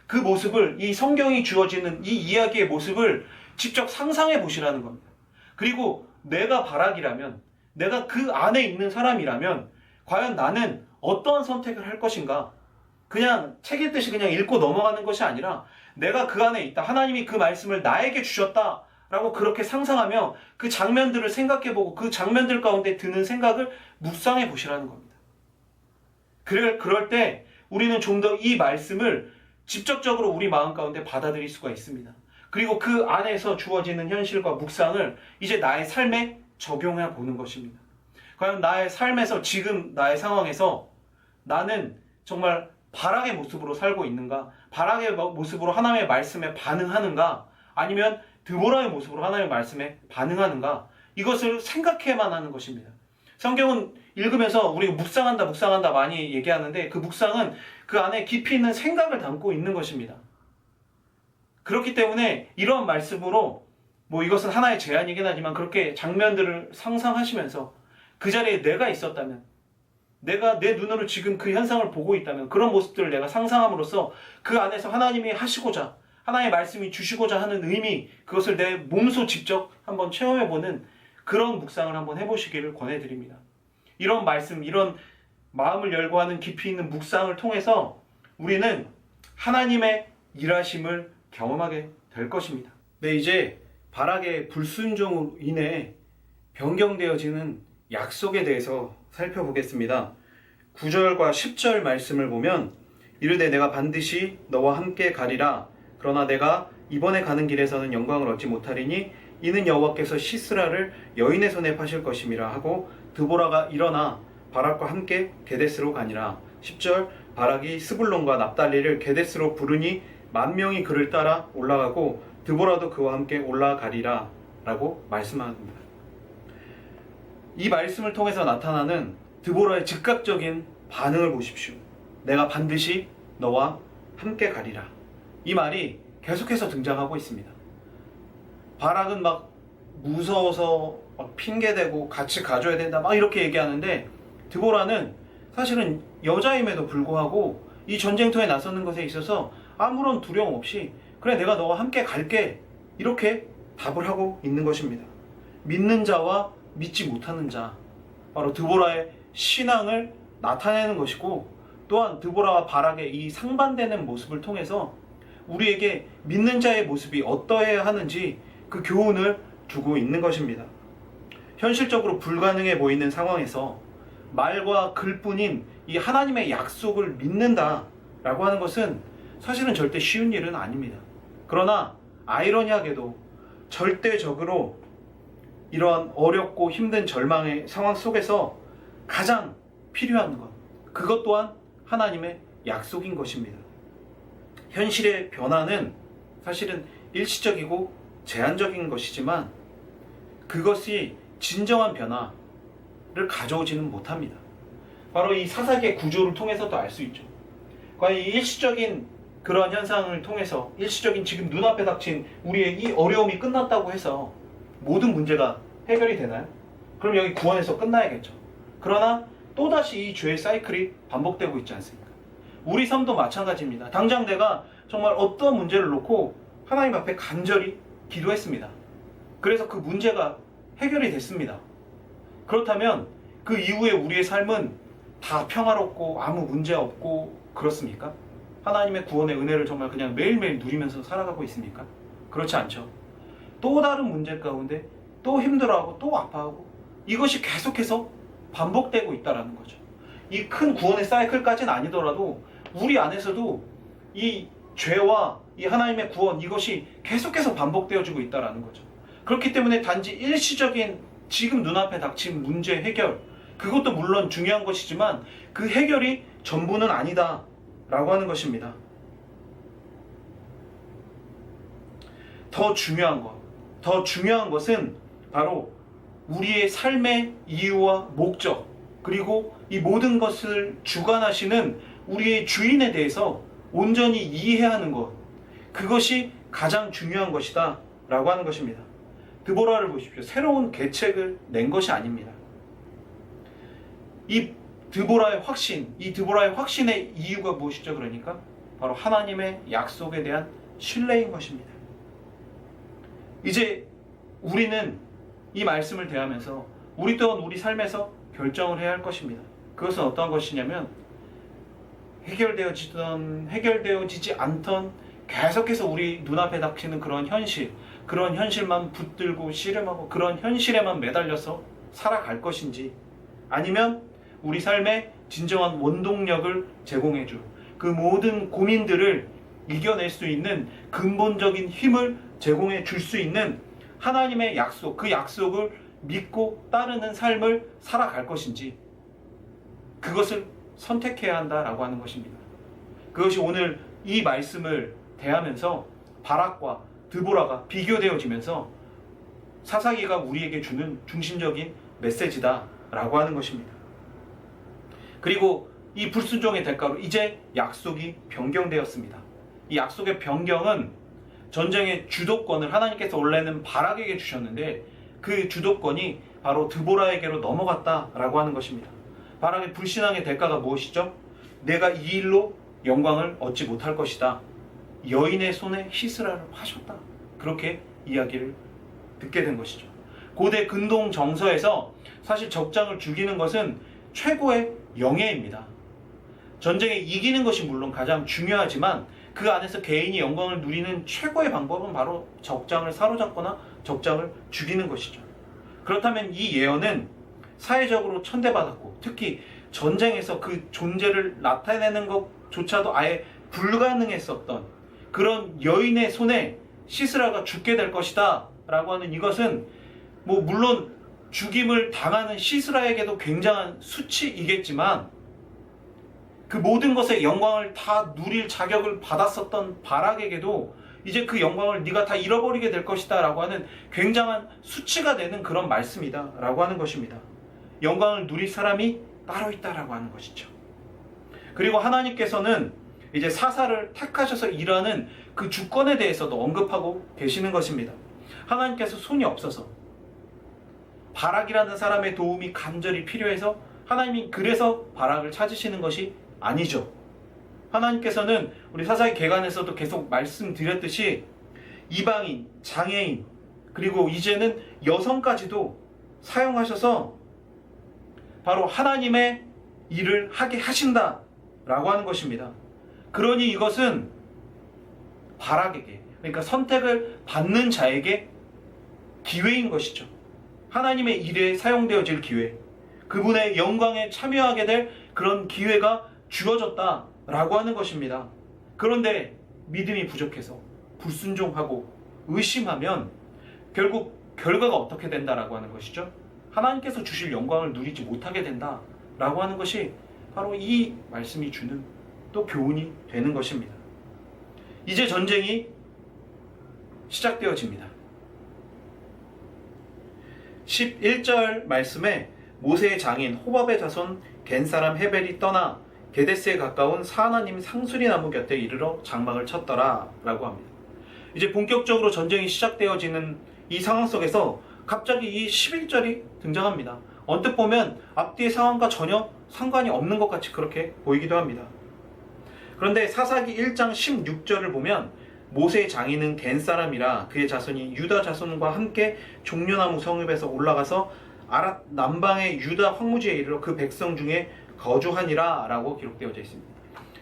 그 모습을, 이 성경이 주어지는 이 이야기의 모습을 직접 상상해 보시라는 겁니다. 그리고 내가 바락이라면, 내가 그 안에 있는 사람이라면 과연 나는 어떠한 선택을 할 것인가? 그냥 책 읽듯이 그냥 읽고 넘어가는 것이 아니라 내가 그 안에 있다, 하나님이 그 말씀을 나에게 주셨다 라고 그렇게 상상하며 그 장면들을 생각해보고 그 장면들 가운데 드는 생각을 묵상해 보시라는 겁니다. 그럴 때 우리는 좀 더 이 말씀을 직접적으로 우리 마음 가운데 받아들일 수가 있습니다. 그리고 그 안에서 주어지는 현실과 묵상을 이제 나의 삶에 적용해 보는 것입니다. 과연 나의 삶에서, 지금 나의 상황에서 나는 정말 바락의 모습으로 살고 있는가? 바락의 모습으로 하나님의 말씀에 반응하는가? 아니면 드보라의 모습으로 하나님의 말씀에 반응하는가? 이것을 생각해야만 하는 것입니다. 성경은 읽으면서 우리가 묵상한다 많이 얘기하는데 그 묵상은 그 안에 깊이 있는 생각을 담고 있는 것입니다. 그렇기 때문에 이런 말씀으로 뭐 이것은 하나의 제안이긴 하지만 그렇게 장면들을 상상하시면서 그 자리에 내가 있었다면 내가 내 눈으로 지금 그 현상을 보고 있다면, 그런 모습들을 내가 상상함으로써 그 안에서 하나님이 하시고자, 하나님의 말씀이 주시고자 하는 의미, 그것을 내 몸소 직접 한번 체험해보는 그런 묵상을 한번 해보시기를 권해드립니다. 이런 말씀, 이런 마음을 열고 하는 깊이 있는 묵상을 통해서 우리는 하나님의 일하심을 경험하게 될 것입니다. 네, 이제 바락의 불순종으로 인해 변경되어지는 약속에 대해서 살펴보겠습니다. 9절과 10절 말씀을 보면, 이르되 내가 반드시 너와 함께 가리라. 그러나 내가 이번에 가는 길에서는 영광을 얻지 못하리니 이는 여호와께서 시스라를 여인의 손에 파실 것임이라 하고, 드보라가 일어나 바락과 함께 게데스로 가니라. 10절, 바락이 스불론과 납달리를 게데스로 부르니 10,000명이 그를 따라 올라가고 드보라도 그와 함께 올라가리라 라고 말씀합니다. 이 말씀을 통해서 나타나는 드보라의 즉각적인 반응을 보십시오. 내가 반드시 너와 함께 가리라. 이 말이 계속해서 등장하고 있습니다. 바락은 막 무서워서 막 핑계대고 같이 가줘야 된다 막 이렇게 얘기하는데, 드보라는 사실은 여자임에도 불구하고 이 전쟁터에 나서는 것에 있어서 아무런 두려움 없이 그래 내가 너와 함께 갈게 이렇게 답을 하고 있는 것입니다. 믿는 자와 믿지 못하는 자, 바로 드보라의 신앙을 나타내는 것이고, 또한 드보라와 바락의 이 상반되는 모습을 통해서 우리에게 믿는 자의 모습이 어떠해야 하는지 그 교훈을 두고 있는 것입니다. 현실적으로 불가능해 보이는 상황에서 말과 글뿐인 이 하나님의 약속을 믿는다라고 하는 것은 사실은 절대 쉬운 일은 아닙니다. 그러나 아이러니하게도 절대적으로 이러한 어렵고 힘든 절망의 상황 속에서 가장 필요한 것, 그것 또한 하나님의 약속인 것입니다. 현실의 변화는 사실은 일시적이고 제한적인 것이지만 그것이 진정한 변화를 가져오지는 못합니다. 바로 이 사사기의 구조를 통해서도 알 수 있죠. 과연 이 일시적인 그런 현상을 통해서, 일시적인 지금 눈앞에 닥친 우리의 이 어려움이 끝났다고 해서 모든 문제가 해결이 되나요? 그럼 여기 구원에서 끝나야겠죠. 그러나 또다시 이 죄의 사이클이 반복되고 있지 않습니까? 우리 삶도 마찬가지입니다. 당장 내가 정말 어떤 문제를 놓고 하나님 앞에 간절히 기도했습니다. 그래서 그 문제가 해결이 됐습니다. 그렇다면 그 이후에 우리의 삶은 다 평화롭고 아무 문제 없고 그렇습니까? 하나님의 구원의 은혜를 정말 그냥 매일매일 누리면서 살아가고 있습니까? 그렇지 않죠. 또 다른 문제 가운데 또 힘들어하고 또 아파하고 이것이 계속해서 반복되고 있다는 거죠. 이 큰 구원의 사이클까지는 아니더라도 우리 안에서도 이 죄와 이 하나님의 구원, 이것이 계속해서 반복되어지고 있다는 거죠. 그렇기 때문에 단지 일시적인 지금 눈앞에 닥친 문제 해결, 그것도 물론 중요한 것이지만 그 해결이 전부는 아니다 라고 하는 것입니다. 더 중요한 것은 바로 우리의 삶의 이유와 목적, 그리고 이 모든 것을 주관하시는 우리의 주인에 대해서 온전히 이해하는 것, 그것이 가장 중요한 것이다 라고 하는 것입니다. 드보라를 보십시오. 새로운 계책을 낸 것이 아닙니다. 이 드보라의 확신의 이유가 무엇이죠? 그러니까 바로 하나님의 약속에 대한 신뢰인 것입니다. 이제 우리는 이 말씀을 대하면서 우리 또한 우리 삶에서 결정을 해야 할 것입니다. 그것은 어떠한 것이냐면, 해결되어지지 않던 계속해서 우리 눈앞에 닥치는 그런 현실만 붙들고 씨름하고 그런 현실에만 매달려서 살아갈 것인지, 아니면 우리 삶에 진정한 원동력을 제공해줄, 그 모든 고민들을 이겨낼 수 있는 근본적인 힘을 제공해 줄 수 있는 하나님의 약속, 그 약속을 믿고 따르는 삶을 살아갈 것인지, 그것을 선택해야 한다라고 하는 것입니다. 그것이 오늘 이 말씀을 대하면서 바락과 드보라가 비교되어지면서 사사기가 우리에게 주는 중심적인 메시지다라고 하는 것입니다. 그리고 이 불순종의 대가로 이제 약속이 변경되었습니다. 이 약속의 변경은 전쟁의 주도권을 하나님께서 원래는 바락에게 주셨는데 그 주도권이 바로 드보라에게로 넘어갔다라고 하는 것입니다. 바락의 불신앙의 대가가 무엇이죠? 내가 이 일로 영광을 얻지 못할 것이다. 여인의 손에 시스라를 파셨다. 그렇게 이야기를 듣게 된 것이죠. 고대 근동 정서에서 사실 적장을 죽이는 것은 최고의 영예입니다. 전쟁에 이기는 것이 물론 가장 중요하지만 그 안에서 개인이 영광을 누리는 최고의 방법은 바로 적장을 사로잡거나 적장을 죽이는 것이죠. 그렇다면 이 예언은 사회적으로 천대받았고 특히 전쟁에서 그 존재를 나타내는 것조차도 아예 불가능했었던 그런 여인의 손에 시스라가 죽게 될 것이다 라고 하는 이것은 물론 죽임을 당하는 시스라에게도 굉장한 수치이겠지만 그 모든 것의 영광을 다 누릴 자격을 받았었던 바락에게도 이제 그 영광을 네가 다 잃어버리게 될 것이다 라고 하는 굉장한 수치가 되는 그런 말씀이다 라고 하는 것입니다. 영광을 누릴 사람이 따로 있다라고 하는 것이죠. 그리고 하나님께서는 이제 사사를 택하셔서 일하는 그 주권에 대해서도 언급하고 계시는 것입니다. 하나님께서 손이 없어서 바락이라는 사람의 도움이 간절히 필요해서 하나님이 그래서 바락을 찾으시는 것이 아니죠. 하나님께서는 우리 사사기 계간에서도 계속 말씀드렸듯이 이방인, 장애인, 그리고 이제는 여성까지도 사용하셔서 바로 하나님의 일을 하게 하신다라고 하는 것입니다. 그러니 이것은 바락에게, 그러니까 선택을 받는 자에게 기회인 것이죠. 하나님의 일에 사용되어질 기회, 그분의 영광에 참여하게 될 그런 기회가 주어졌다라고 하는 것입니다. 그런데 믿음이 부족해서 불순종하고 의심하면 결국 결과가 어떻게 된다라고 하는 것이죠. 하나님께서 주실 영광을 누리지 못하게 된다라고 하는 것이 바로 이 말씀이 주는 또 교훈이 되는 것입니다. 이제 전쟁이 시작되어집니다. 11절 말씀에 모세의 장인 호밥의 자손 겐사람 헤벨이 떠나 게데스에 가까운 사하나님 상수리 나무 곁에 이르러 장막을 쳤더라 라고 합니다. 이제 본격적으로 전쟁이 시작되어지는 이 상황 속에서 갑자기 이 11절이 등장합니다. 언뜻 보면 앞뒤의 상황과 전혀 상관이 없는 것 같이 그렇게 보이기도 합니다. 그런데 사사기 1장 16절을 보면 모세의 장인은 겐 사람이라 그의 자손이 유다 자손과 함께 종려나무 성읍에서 올라가서 아랏 남방의 유다 황무지에 이르러 그 백성 중에 거주하니라 라고 기록되어져 있습니다.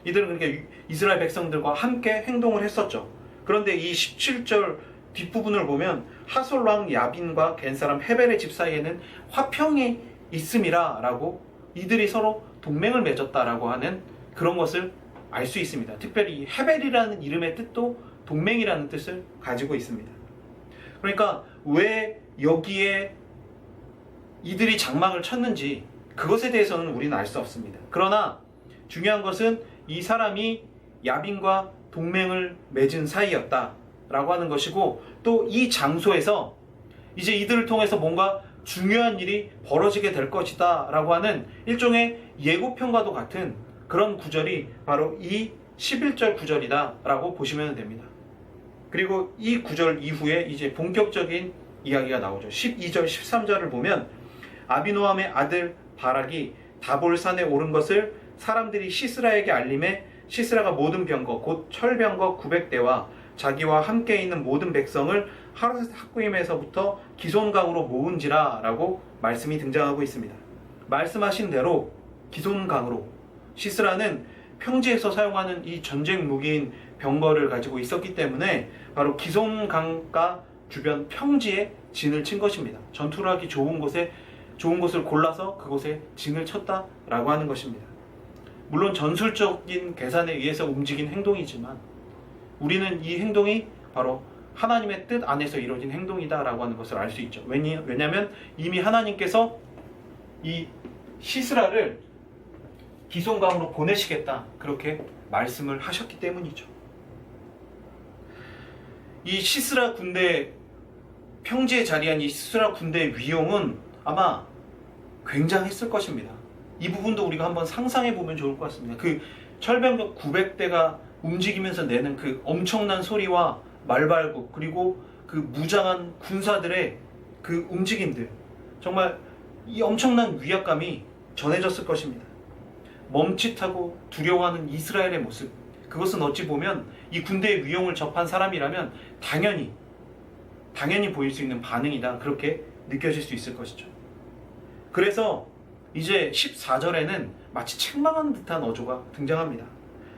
이들은 그러니까 이스라엘 백성들과 함께 행동을 했었죠. 그런데 이 17절 뒷부분을 보면 하솔 왕 야빈과 겐 사람 헤벨의 집 사이에는 화평이 있음이라 라고 이들이 서로 동맹을 맺었다라고 하는 그런 것을 알 수 있습니다. 특별히 헤벨이라는 이름의 뜻도 동맹이라는 뜻을 가지고 있습니다. 그러니까 왜 여기에 이들이 장막을 쳤는지 그것에 대해서는 우리는 알 수 없습니다. 그러나 중요한 것은 이 사람이 야빈과 동맹을 맺은 사이였다라고 하는 것이고 또 이 장소에서 이제 이들을 통해서 뭔가 중요한 일이 벌어지게 될 것이다 라고 하는 일종의 예고편과도 같은 그런 구절이 바로 이 11절 구절이다 라고 보시면 됩니다. 그리고 이 구절 이후에 이제 본격적인 이야기가 나오죠. 12절 13절을 보면 아비노함의 아들 바락이 다볼산에 오른 것을 사람들이 시스라에게 알림해 시스라가 모든 병거 곧 철병거 900대와 자기와 함께 있는 모든 백성을 하르셋 학구임에서부터 기손강으로 모은지라 라고 말씀이 등장하고 있습니다. 말씀하신 대로 기손강으로 시스라는 평지에서 사용하는 이 전쟁 무기인 병거를 가지고 있었기 때문에 바로 기손강가 주변 평지에 진을 친 것입니다. 전투를 하기 좋은 곳을 골라서 그곳에 진을 쳤다라고 하는 것입니다. 물론 전술적인 계산에 의해서 움직인 행동이지만 우리는 이 행동이 바로 하나님의 뜻 안에서 이루어진 행동이다라고 하는 것을 알 수 있죠. 왜냐하면 이미 하나님께서 이 시스라를 기손강으로 보내시겠다 그렇게 말씀을 하셨기 때문이죠. 이 시스라 군대 평지에 자리한 이 시스라 군대의 위용은 아마 굉장했을 것입니다. 이 부분도 우리가 한번 상상해 보면 좋을 것 같습니다. 그 철병거 900대가 움직이면서 내는 그 엄청난 소리와 말발굽 그리고 그 무장한 군사들의 그 움직임들 정말 이 엄청난 위압감이 전해졌을 것입니다. 멈칫하고 두려워하는 이스라엘의 모습, 그것은 어찌 보면 이 군대의 위용을 접한 사람이라면 당연히 보일 수 있는 반응이다, 그렇게 느껴질 수 있을 것이죠. 그래서 이제 14절에는 마치 책망하는 듯한 어조가 등장합니다.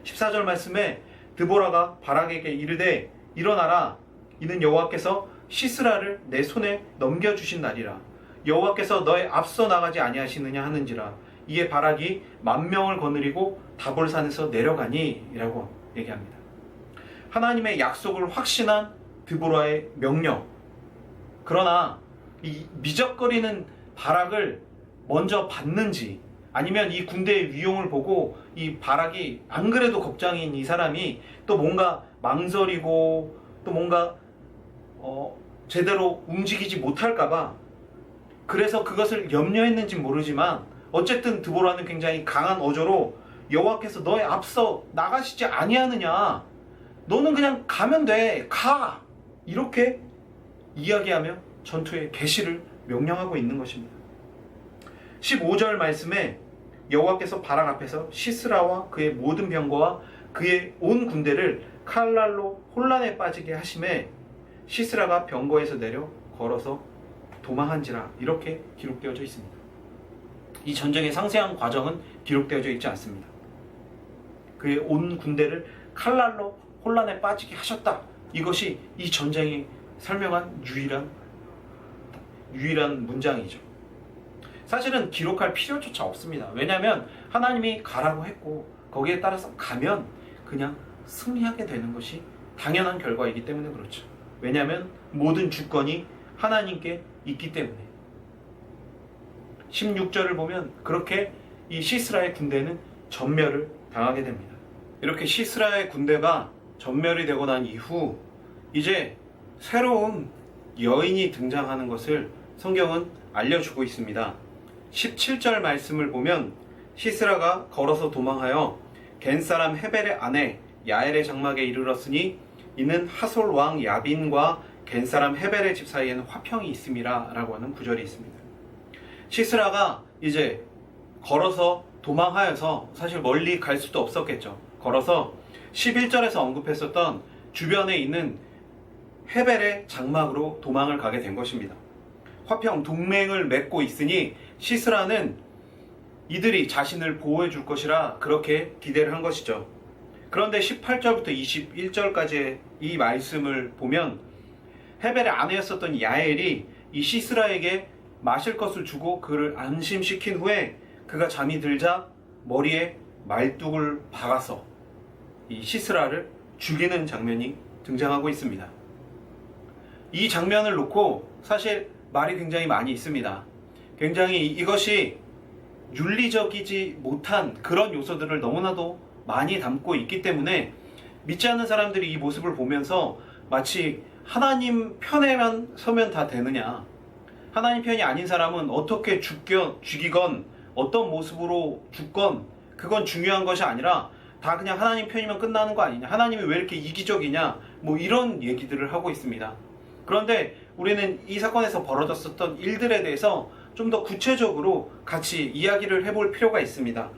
14절 말씀에 드보라가 바락에게 이르되 일어나라, 이는 여호와께서 시스라를 내 손에 넘겨주신 날이라. 여호와께서 너의 앞서 나가지 아니하시느냐 하는지라. 이에 바락이 10,000명을 거느리고 다볼산에서 내려가니 라고 얘기합니다. 하나님의 약속을 확신한 드보라의 명령, 그러나 이 미적거리는 바락을 먼저 받는지, 아니면 이 군대의 위용을 보고 이 바락이 안 그래도 겁장인 이 사람이 또 뭔가 망설이고 또 뭔가 제대로 움직이지 못할까봐 그래서 그것을 염려했는지 모르지만, 어쨌든 드보라는 굉장히 강한 어조로 여호와께서 너의 앞서 나가시지 아니하느냐, 너는 그냥 가면 돼, 가, 이렇게 이야기하며 전투의 개시를 명령하고 있는 것입니다. 15절 말씀에 여호와께서 바락 앞에서 시스라와 그의 모든 병거와 그의 온 군대를 칼날로 혼란에 빠지게 하심에 시스라가 병거에서 내려 걸어서 도망한지라, 이렇게 기록되어져 있습니다. 이 전쟁의 상세한 과정은 기록되어져 있지 않습니다. 그의 온 군대를 칼날로 혼란에 빠지게 하셨다, 이것이 이 전쟁이 설명한 유일한 문장이죠. 사실은 기록할 필요조차 없습니다. 왜냐하면 하나님이 가라고 했고 거기에 따라서 가면 그냥 승리하게 되는 것이 당연한 결과이기 때문에 그렇죠. 왜냐하면 모든 주권이 하나님께 있기 때문에. 16절을 보면 그렇게 이 시스라의 군대는 전멸을 당하게 됩니다. 이렇게 시스라의 군대가 전멸이 되고 난 이후 이제 새로운 여인이 등장하는 것을 성경은 알려주고 있습니다. 17절 말씀을 보면 시스라가 걸어서 도망하여 겐사람 헤벨의 아내 야엘의 장막에 이르렀으니 이는 하솔 왕 야빈과 겐사람 헤벨의 집 사이에는 화평이 있음이라 라고 하는 구절이 있습니다. 시스라가 이제 걸어서 도망하여서, 사실 멀리 갈 수도 없었겠죠. 걸어서 11절에서 언급했었던 주변에 있는 헤벨의 장막으로 도망을 가게 된 것입니다. 화평, 동맹을 맺고 있으니 시스라는 이들이 자신을 보호해 줄 것이라 그렇게 기대를 한 것이죠. 그런데 18절부터 21절까지의 이 말씀을 보면 헤벨의 아내였었던 야엘이 이 시스라에게 마실 것을 주고 그를 안심시킨 후에 그가 잠이 들자 머리에 말뚝을 박아서 이 시스라를 죽이는 장면이 등장하고 있습니다. 이 장면을 놓고 사실 말이 굉장히 많이 있습니다. 굉장히 이것이 윤리적이지 못한 그런 요소들을 너무나도 많이 담고 있기 때문에 믿지 않는 사람들이 이 모습을 보면서 마치 하나님 편에만 서면 다 되느냐, 하나님 편이 아닌 사람은 어떻게 죽이건 어떤 모습으로 죽건 그건 중요한 것이 아니라 다 그냥 하나님 편이면 끝나는 거 아니냐, 하나님이 왜 이렇게 이기적이냐, 뭐 이런 얘기들을 하고 있습니다. 그런데 우리는 이 사건에서 벌어졌었던 일들에 대해서 좀 더 구체적으로 같이 이야기를 해볼 필요가 있습니다.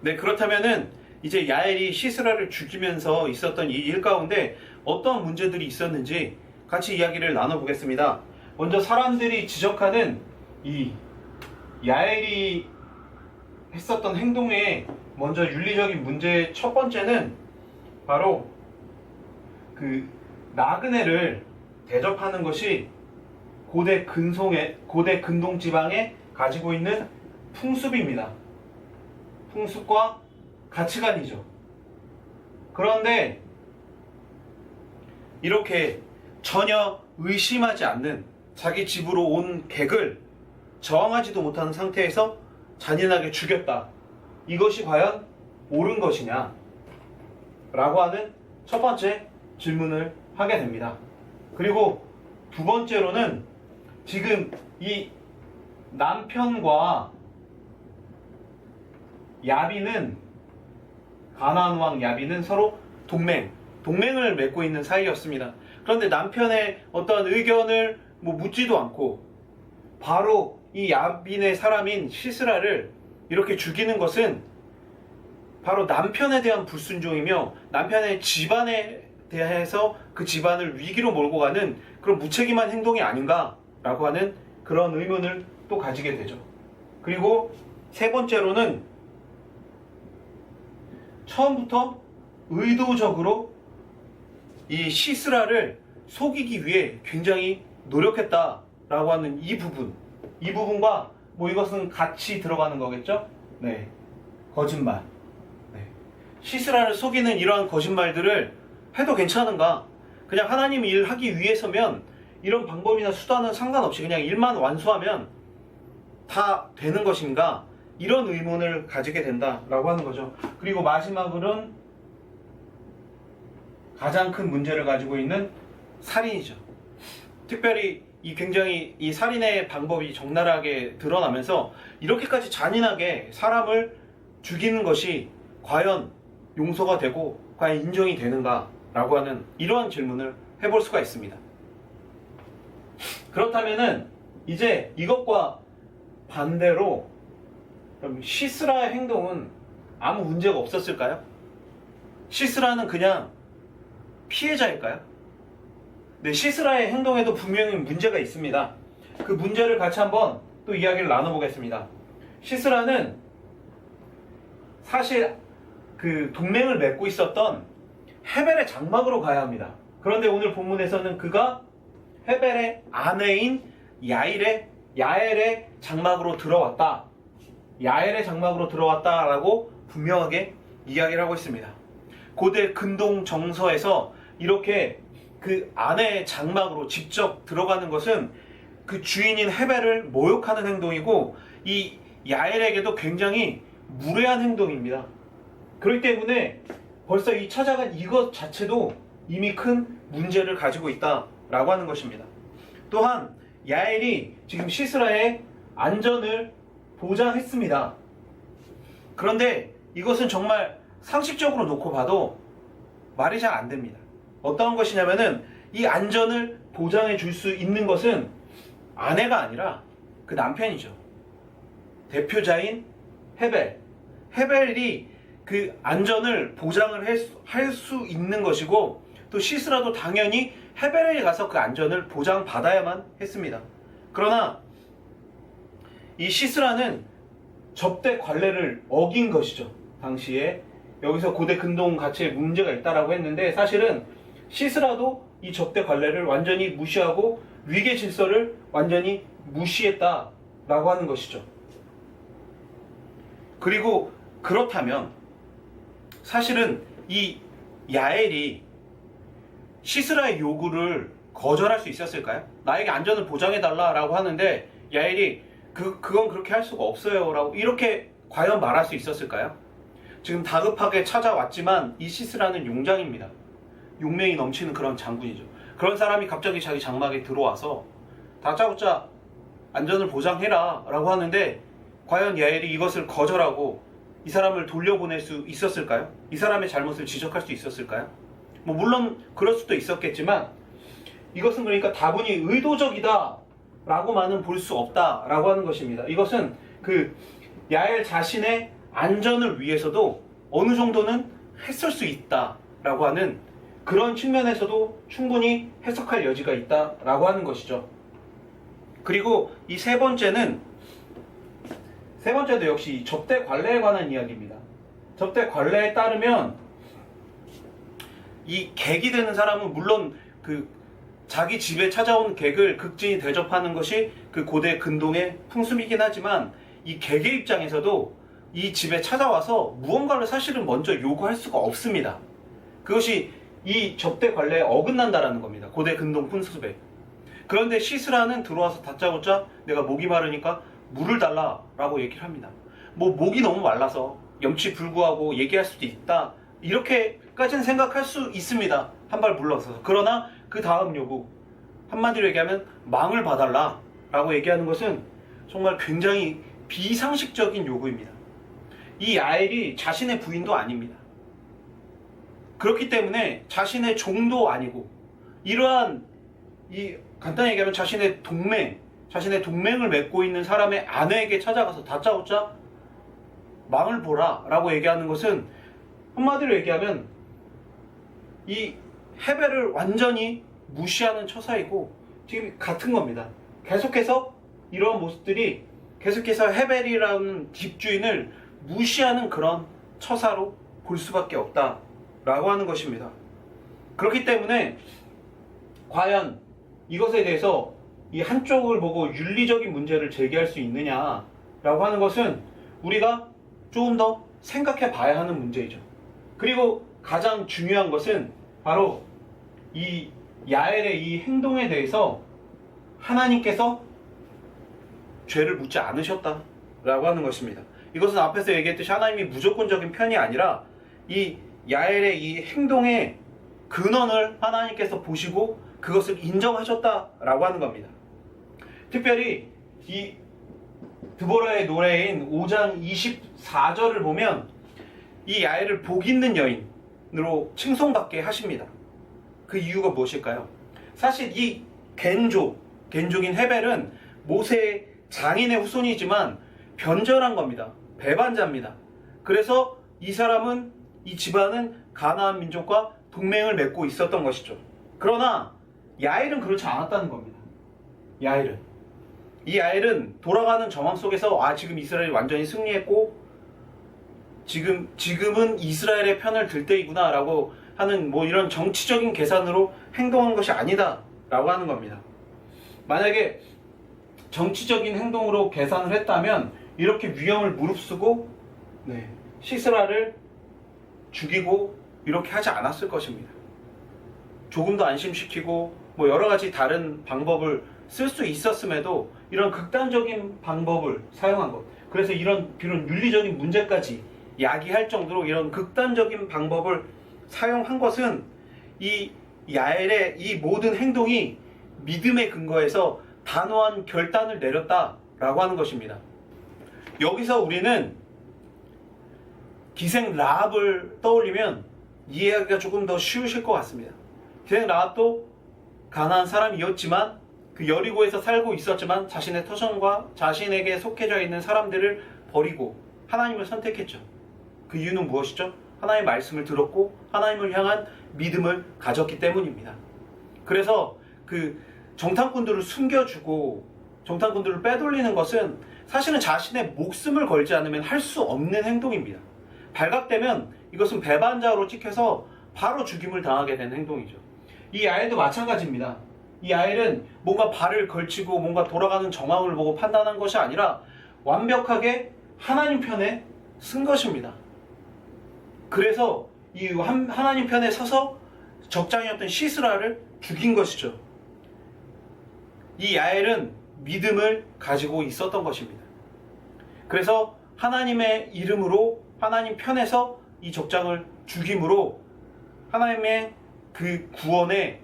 네, 그렇다면은 이제 야엘이 시스라를 죽이면서 있었던 이 일 가운데 어떤 문제들이 있었는지 같이 이야기를 나눠보겠습니다. 먼저 사람들이 지적하는 이 야엘이 했었던 행동의 먼저 윤리적인 문제 첫 번째는 바로 그 나그네를 대접하는 것이 고대 근동 지방에 가지고 있는 풍습입니다. 풍습과 가치관이죠. 그런데 이렇게 전혀 의심하지 않는 자기 집으로 온 객을 저항하지도 못하는 상태에서 잔인하게 죽였다, 이것이 과연 옳은 것이냐 라고 하는 첫 번째 질문을 하게 됩니다. 그리고 두 번째로는 지금 이 남편과 야빈은, 가나안 왕 야빈은 서로 동맹을 맺고 있는 사이였습니다. 그런데 남편의 어떤 의견을 묻지도 않고 바로 이 야빈의 사람인 시스라를 이렇게 죽이는 것은 바로 남편에 대한 불순종이며 남편의 집안에 대해서 그 집안을 위기로 몰고 가는 그런 무책임한 행동이 아닌가라고 하는 그런 의문을 또 가지게 되죠. 그리고 세 번째로는 처음부터 의도적으로 이 시스라를 속이기 위해 굉장히 노력했다라고 하는 이 부분과 뭐 이것은 같이 들어가는 거겠죠? 네, 거짓말. 네. 시스라를 속이는 이러한 거짓말들을 해도 괜찮은가? 그냥 하나님 일 하기 위해서면 이런 방법이나 수단은 상관없이 그냥 일만 완수하면 다 되는 것인가? 이런 의문을 가지게 된다라고 하는 거죠. 그리고 마지막으로는 가장 큰 문제를 가지고 있는 살인이죠. 특별히 굉장히 이 살인의 방법이 적나라하게 드러나면서 이렇게까지 잔인하게 사람을 죽이는 것이 과연 용서가 되고 과연 인정이 되는가라고 하는 이러한 질문을 해볼 수가 있습니다. 그렇다면은 이제 이것과 반대로 그럼 시스라의 행동은 아무 문제가 없었을까요? 시스라는 그냥 피해자일까요? 네, 시스라의 행동에도 분명히 문제가 있습니다. 그 문제를 같이 한번 또 이야기를 나눠보겠습니다. 시스라는 사실 그 동맹을 맺고 있었던 헤벨의 장막으로 가야 합니다. 그런데 오늘 본문에서는 그가 헤벨의 아내인 야엘의 장막으로 들어왔다. 야엘의 장막으로 들어왔다라고 분명하게 이야기를 하고 있습니다. 고대 근동 정서에서 이렇게 그 아내의 장막으로 직접 들어가는 것은 그 주인인 헤벨을 모욕하는 행동이고 이 야엘에게도 굉장히 무례한 행동입니다. 그렇기 때문에 벌써 이 찾아간 이것 자체도 이미 큰 문제를 가지고 있다라고 하는 것입니다. 또한 야엘이 지금 시스라의 안전을 보장했습니다. 그런데 이것은 정말 상식적으로 놓고 봐도 말이 잘 안 됩니다. 어떤 것이냐면은 이 안전을 보장해 줄 수 있는 것은 아내가 아니라 그 남편이죠. 대표자인 헤벨이 그 안전을 보장을 할 수 있는 것이고 또 시스라도 당연히 헤벨에 가서 그 안전을 보장받아야만 했습니다. 그러나 이 시스라는 접대 관례를 어긴 것이죠. 당시에 여기서 고대 근동 가치에 문제가 있다라고 했는데 사실은 시스라도 이 접대 관례를 완전히 무시하고 위계 질서를 완전히 무시했다라고 하는 것이죠. 그리고 그렇다면 사실은 이 야엘이 시스라의 요구를 거절할 수 있었을까요? 나에게 안전을 보장해달라라고 하는데 야엘이 그건 그렇게 할 수가 없어요 라고 이렇게 과연 말할 수 있었을까요? 지금 다급하게 찾아왔지만 이 시스라는 용장입니다. 용맹이 넘치는 그런 장군이죠. 그런 사람이 갑자기 자기 장막에 들어와서 다짜고짜 안전을 보장해라 라고 하는데 과연 야엘이 이것을 거절하고 이 사람을 돌려보낼 수 있었을까요? 이 사람의 잘못을 지적할 수 있었을까요? 뭐 물론 그럴 수도 있었겠지만 이것은 그러니까 다분히 의도적이다 라고만은 볼 수 없다 라고 하는 것입니다. 이것은 그 야엘 자신의 안전을 위해서도 어느 정도는 했을 수 있다 라고 하는 그런 측면에서도 충분히 해석할 여지가 있다 라고 하는 것이죠. 그리고 이 세 번째도 역시 접대 관례에 관한 이야기입니다. 접대 관례에 따르면 이 객이 되는 사람은 물론 그 자기 집에 찾아온 객을 극진히 대접하는 것이 그 고대 근동의 풍습이긴 하지만 이 객의 입장에서도 이 집에 찾아와서 무언가를 사실은 먼저 요구할 수가 없습니다. 그것이 이 접대 관례에 어긋난다라는 겁니다. 고대 근동 풍습에. 그런데 시스라는 들어와서 다짜고짜 내가 목이 마르니까 물을 달라라고 얘기를 합니다. 뭐 목이 너무 말라서 염치불구하고 얘기할 수도 있다. 이렇게까지는 생각할 수 있습니다. 한 발 물러서. 그러나 그 다음 요구, 한마디로 얘기하면 망을 봐달라 라고 얘기하는 것은 정말 굉장히 비상식적인 요구입니다. 이 야엘이 자신의 부인도 아닙니다. 그렇기 때문에 자신의 종도 아니고 이러한 간단히 얘기하면 자신의 동맹, 자신의 동맹을 맺고 있는 사람의 아내에게 찾아가서 다짜고짜 망을 보라 라고 얘기하는 것은 한마디로 얘기하면 이 헤벨을 완전히 무시하는 처사이고 지금 같은 겁니다. 계속해서 이러한 모습들이 계속해서 헤벨이라는 집주인을 무시하는 그런 처사로 볼 수밖에 없다라고 하는 것입니다. 그렇기 때문에 과연 이것에 대해서 이 한쪽을 보고 윤리적인 문제를 제기할 수 있느냐라고 하는 것은 우리가 조금 더 생각해 봐야 하는 문제이죠. 그리고 가장 중요한 것은 바로 이 야엘의 이 행동에 대해서 하나님께서 죄를 묻지 않으셨다라고 하는 것입니다. 이것은 앞에서 얘기했듯이 하나님이 무조건적인 편이 아니라 이 야엘의 이 행동의 근원을 하나님께서 보시고 그것을 인정하셨다라고 하는 겁니다. 특별히 이 드보라의 노래인 5장 24절을 보면 이 야엘을 복 있는 여인으로 칭송받게 하십니다. 그 이유가 무엇일까요? 사실 이 겐족인 헤벨은 모세의 장인의 후손이지만 변절한 겁니다. 배반자입니다. 그래서 이 사람은, 이 집안은 가나안 민족과 동맹을 맺고 있었던 것이죠. 그러나 야엘은 그렇지 않았다는 겁니다. 이 야엘은 돌아가는 정황 속에서 지금 이스라엘이 완전히 승리했고 지금은 이스라엘의 편을 들 때이구나 라고 하는 뭐 이런 정치적인 계산으로 행동한 것이 아니다 라고 하는 겁니다. 만약에 정치적인 행동으로 계산을 했다면 이렇게 위험을 무릅쓰고 시스라를 죽이고 이렇게 하지 않았을 것입니다. 조금 더 안심시키고 뭐 여러 가지 다른 방법을 쓸 수 있었음에도 이런 극단적인 방법을 사용한 것, 그래서 이런 윤리적인 문제까지 야기할 정도로 이런 극단적인 방법을 사용한 것은 이 야엘의 이 모든 행동이 믿음의 근거에서 단호한 결단을 내렸다라고 하는 것입니다. 여기서 우리는 기생 라합을 떠올리면 이해하기가 조금 더 쉬우실 것 같습니다. 기생 라합도 가나안 사람이었지만 그 여리고에서 살고 있었지만 자신의 터전과 자신에게 속해져 있는 사람들을 버리고 하나님을 선택했죠. 그 이유는 무엇이죠? 하나님의 말씀을 들었고 하나님을 향한 믿음을 가졌기 때문입니다. 그래서 그 정탐꾼들을 숨겨주고 정탐꾼들을 빼돌리는 것은 사실은 자신의 목숨을 걸지 않으면 할 수 없는 행동입니다. 발각되면 이것은 배반자로 찍혀서 바로 죽임을 당하게 되는 행동이죠. 이 야엘도 마찬가지입니다. 이 야엘은 뭔가 발을 걸치고 뭔가 돌아가는 정황을 보고 판단한 것이 아니라 완벽하게 하나님 편에 쓴 것입니다. 그래서 이 하나님 편에 서서 적장이었던 시스라를 죽인 것이죠. 이 야엘은 믿음을 가지고 있었던 것입니다. 그래서 하나님의 이름으로 하나님 편에서 이 적장을 죽임으로 하나님의 그 구원에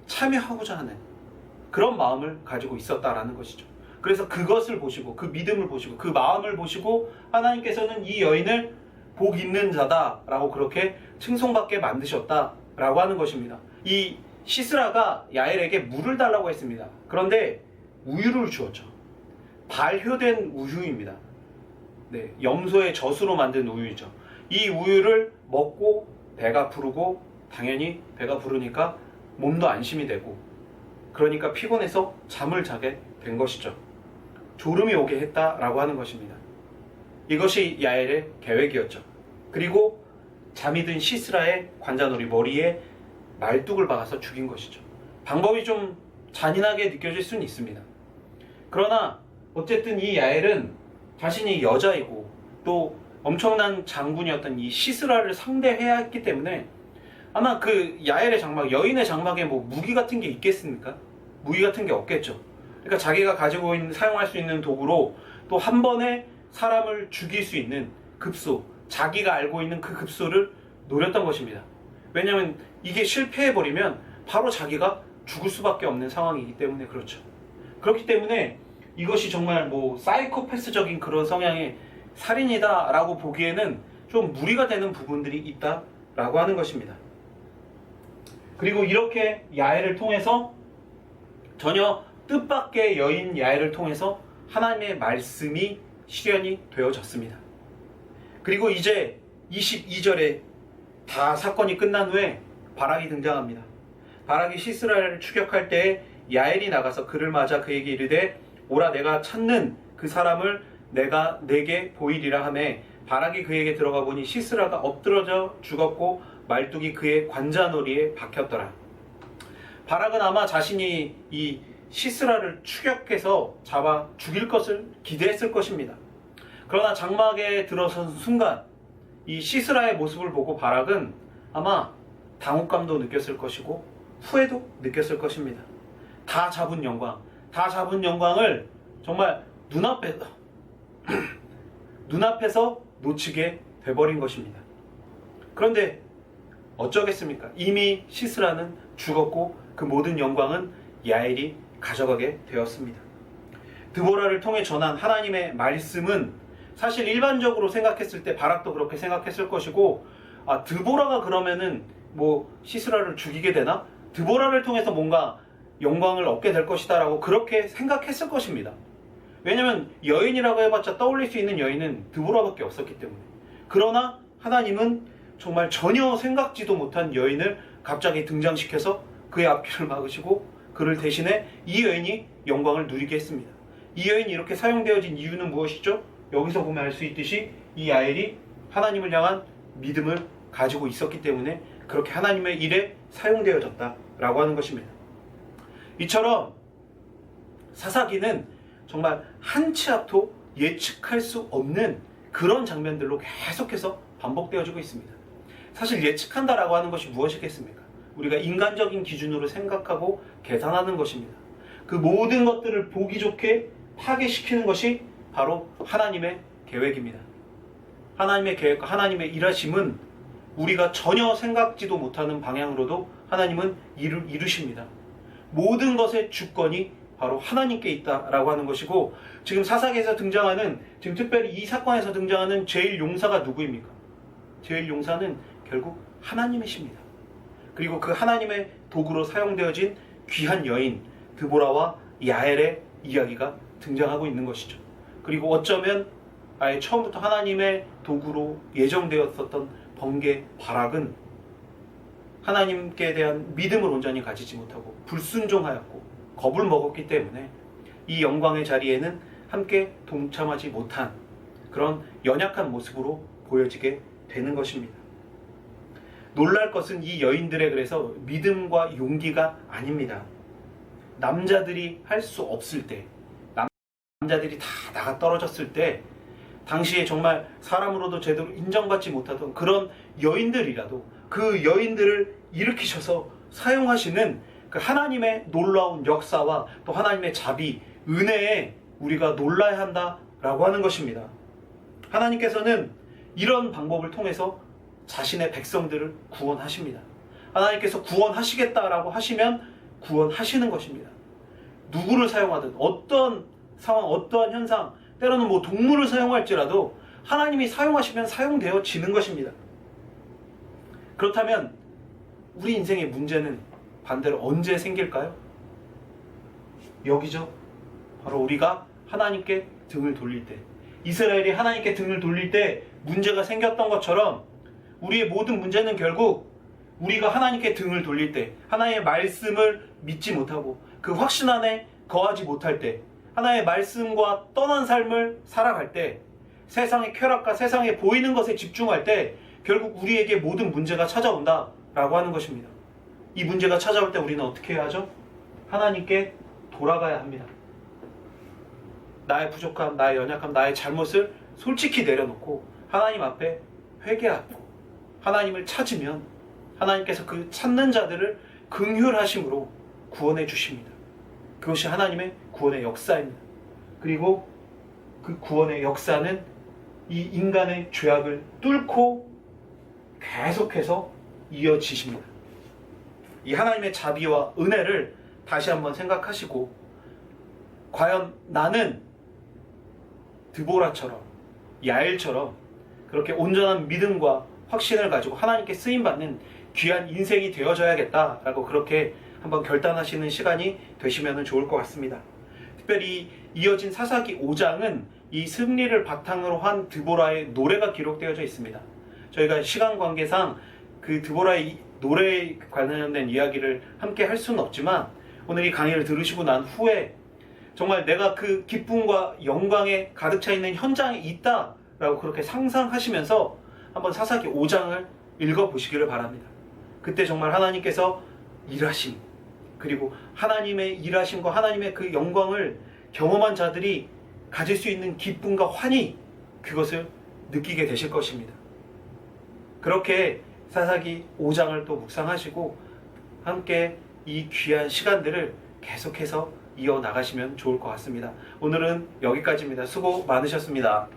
참여하고자 하는 그런 마음을 가지고 있었다라는 것이죠. 그래서 그것을 보시고 그 믿음을 보시고 그 마음을 보시고 하나님께서는 이 여인을 복 있는 자다라고 그렇게 칭송받게 만드셨다라고 하는 것입니다. 이 시스라가 야엘에게 물을 달라고 했습니다. 그런데 우유를 주었죠. 발효된 우유입니다. 염소의 젖으로 만든 우유이죠. 이 우유를 먹고 배가 부르고 당연히 배가 부르니까 몸도 안심이 되고 그러니까 피곤해서 잠을 자게 된 것이죠. 졸음이 오게 했다라고 하는 것입니다. 이것이 야엘의 계획이었죠. 그리고 잠이 든 시스라의 관자놀이 머리에 말뚝을 박아서 죽인 것이죠. 방법이 좀 잔인하게 느껴질 수는 있습니다. 그러나 어쨌든 이 야엘은 자신이 여자이고 또 엄청난 장군이었던 이 시스라를 상대해야 했기 때문에 아마 그 야엘의 장막, 여인의 장막에 뭐 무기 같은 게 있겠습니까? 무기 같은 게 없겠죠. 그러니까 자기가 가지고 있는, 사용할 수 있는 도구로 또 한 번에 사람을 죽일 수 있는 급소, 자기가 알고 있는 그 급소를 노렸던 것입니다. 왜냐하면 이게 실패해버리면 바로 자기가 죽을 수밖에 없는 상황이기 때문에 그렇죠. 그렇기 때문에 이것이 정말 뭐 사이코패스적인 그런 성향의 살인이다 라고 보기에는 좀 무리가 되는 부분들이 있다 라고 하는 것입니다. 그리고 이렇게 야엘을 통해서 전혀 뜻밖의 여인 야엘을 통해서 하나님의 말씀이 실현이 되어졌습니다. 그리고 이제 22절에 다 사건이 끝난 후에 바락이 등장합니다. 바락이 시스라를 추격할 때에 야엘이 나가서 그를 맞아 그에게 이르되 오라 내가 찾는 그 사람을 내가 내게 보이리라 하매 바락이 그에게 들어가 보니 시스라가 엎드러져 죽었고 말뚝이 그의 관자놀이에 박혔더라. 바락은 아마 자신이 이 시스라를 추격해서 잡아 죽일 것을 기대했을 것입니다. 그러나 장막에 들어선 순간 이 시스라의 모습을 보고 바락은 아마 당혹감도 느꼈을 것이고 후회도 느꼈을 것입니다. 다 잡은 영광을 정말 눈앞에서 놓치게 돼버린 것입니다. 그런데 어쩌겠습니까? 이미 시스라는 죽었고 그 모든 영광은 야엘이 가져가게 되었습니다. 드보라를 통해 전한 하나님의 말씀은 사실 일반적으로 생각했을 때 바락도 그렇게 생각했을 것이고, 드보라가 그러면은 뭐 시스라를 죽이게 되나? 드보라를 통해서 뭔가 영광을 얻게 될 것이다 라고 그렇게 생각했을 것입니다. 왜냐면 여인이라고 해봤자 떠올릴 수 있는 여인은 드보라밖에 없었기 때문에. 그러나 하나님은 정말 전혀 생각지도 못한 여인을 갑자기 등장시켜서 그의 앞길을 막으시고 그를 대신해 이 여인이 영광을 누리게 했습니다. 이 여인이 이렇게 사용되어진 이유는 무엇이죠? 여기서 보면 알 수 있듯이 이 야엘이 하나님을 향한 믿음을 가지고 있었기 때문에 그렇게 하나님의 일에 사용되어졌다라고 하는 것입니다. 이처럼 사사기는 정말 한 치 앞도 예측할 수 없는 그런 장면들로 계속해서 반복되어지고 있습니다. 사실 예측한다라고 하는 것이 무엇이겠습니까? 우리가 인간적인 기준으로 생각하고 계산하는 것입니다. 그 모든 것들을 보기 좋게 파괴시키는 것이 바로 하나님의 계획입니다. 하나님의 계획과 하나님의 일하심은 우리가 전혀 생각지도 못하는 방향으로도 하나님은 이루십니다. 모든 것의 주권이 바로 하나님께 있다라고 하는 것이고, 지금 사사기에서 등장하는, 지금 특별히 이 사건에서 등장하는 제일 용사가 누구입니까? 제일 용사는 결국 하나님이십니다. 그리고 그 하나님의 도구로 사용되어진 귀한 여인 드보라와 야엘의 이야기가 등장하고 있는 것이죠. 그리고 어쩌면 아예 처음부터 하나님의 도구로 예정되었었던 번개 바락은 하나님께 대한 믿음을 온전히 가지지 못하고 불순종하였고 겁을 먹었기 때문에 이 영광의 자리에는 함께 동참하지 못한 그런 연약한 모습으로 보여지게 되는 것입니다. 놀랄 것은 이 여인들의 그래서 믿음과 용기가 아닙니다. 남자들이 할 수 없을 때, 남자들이 다 나가 떨어졌을 때, 당시에 정말 사람으로도 제대로 인정받지 못하던 그런 여인들이라도 그 여인들을 일으키셔서 사용하시는 그 하나님의 놀라운 역사와 또 하나님의 자비, 은혜에 우리가 놀라야 한다라고 하는 것입니다. 하나님께서는 이런 방법을 통해서 자신의 백성들을 구원하십니다. 하나님께서 구원하시겠다라고 하시면 구원하시는 것입니다. 누구를 사용하든 어떤 상황, 어떠한 현상, 때로는 뭐 동물을 사용할지라도 하나님이 사용하시면 사용되어지는 것입니다. 그렇다면 우리 인생의 문제는 반대로 언제 생길까요? 여기죠. 바로 우리가 하나님께 등을 돌릴 때, 이스라엘이 하나님께 등을 돌릴 때 문제가 생겼던 것처럼 우리의 모든 문제는 결국 우리가 하나님께 등을 돌릴 때, 하나님의 말씀을 믿지 못하고 그 확신 안에 거하지 못할 때, 하나님의 말씀과 떠난 삶을 살아갈 때, 세상의 쾌락과 세상에 보이는 것에 집중할 때 결국 우리에게 모든 문제가 찾아온다라고 하는 것입니다. 이 문제가 찾아올 때 우리는 어떻게 해야 하죠? 하나님께 돌아가야 합니다. 나의 부족함, 나의 연약함, 나의 잘못을 솔직히 내려놓고 하나님 앞에 회개하고 하나님을 찾으면 하나님께서 그 찾는 자들을 긍휼하심으로 구원해 주십니다. 그것이 하나님의 구원의 역사입니다. 그리고 그 구원의 역사는 이 인간의 죄악을 뚫고 계속해서 이어지십니다. 이 하나님의 자비와 은혜를 다시 한번 생각하시고, 과연 나는 드보라처럼, 야엘처럼 그렇게 온전한 믿음과 확신을 가지고 하나님께 쓰임받는 귀한 인생이 되어져야겠다라고 그렇게 한번 결단하시는 시간이 되시면 좋을 것 같습니다. 특별히 이어진 사사기 5장은 이 승리를 바탕으로 한 드보라의 노래가 기록되어져 있습니다. 저희가 시간 관계상 그 드보라의 노래에 관련된 이야기를 함께 할 수는 없지만 오늘 이 강의를 들으시고 난 후에 정말 내가 그 기쁨과 영광에 가득 차 있는 현장에 있다라고 그렇게 상상하시면서 한번 사사기 5장을 읽어보시기를 바랍니다. 그때 정말 하나님께서 일하심, 그리고 하나님의 일하심과 하나님의 그 영광을 경험한 자들이 가질 수 있는 기쁨과 환희, 그것을 느끼게 되실 것입니다. 그렇게 사사기 5장을 또 묵상하시고 함께 이 귀한 시간들을 계속해서 이어나가시면 좋을 것 같습니다. 오늘은 여기까지입니다. 수고 많으셨습니다.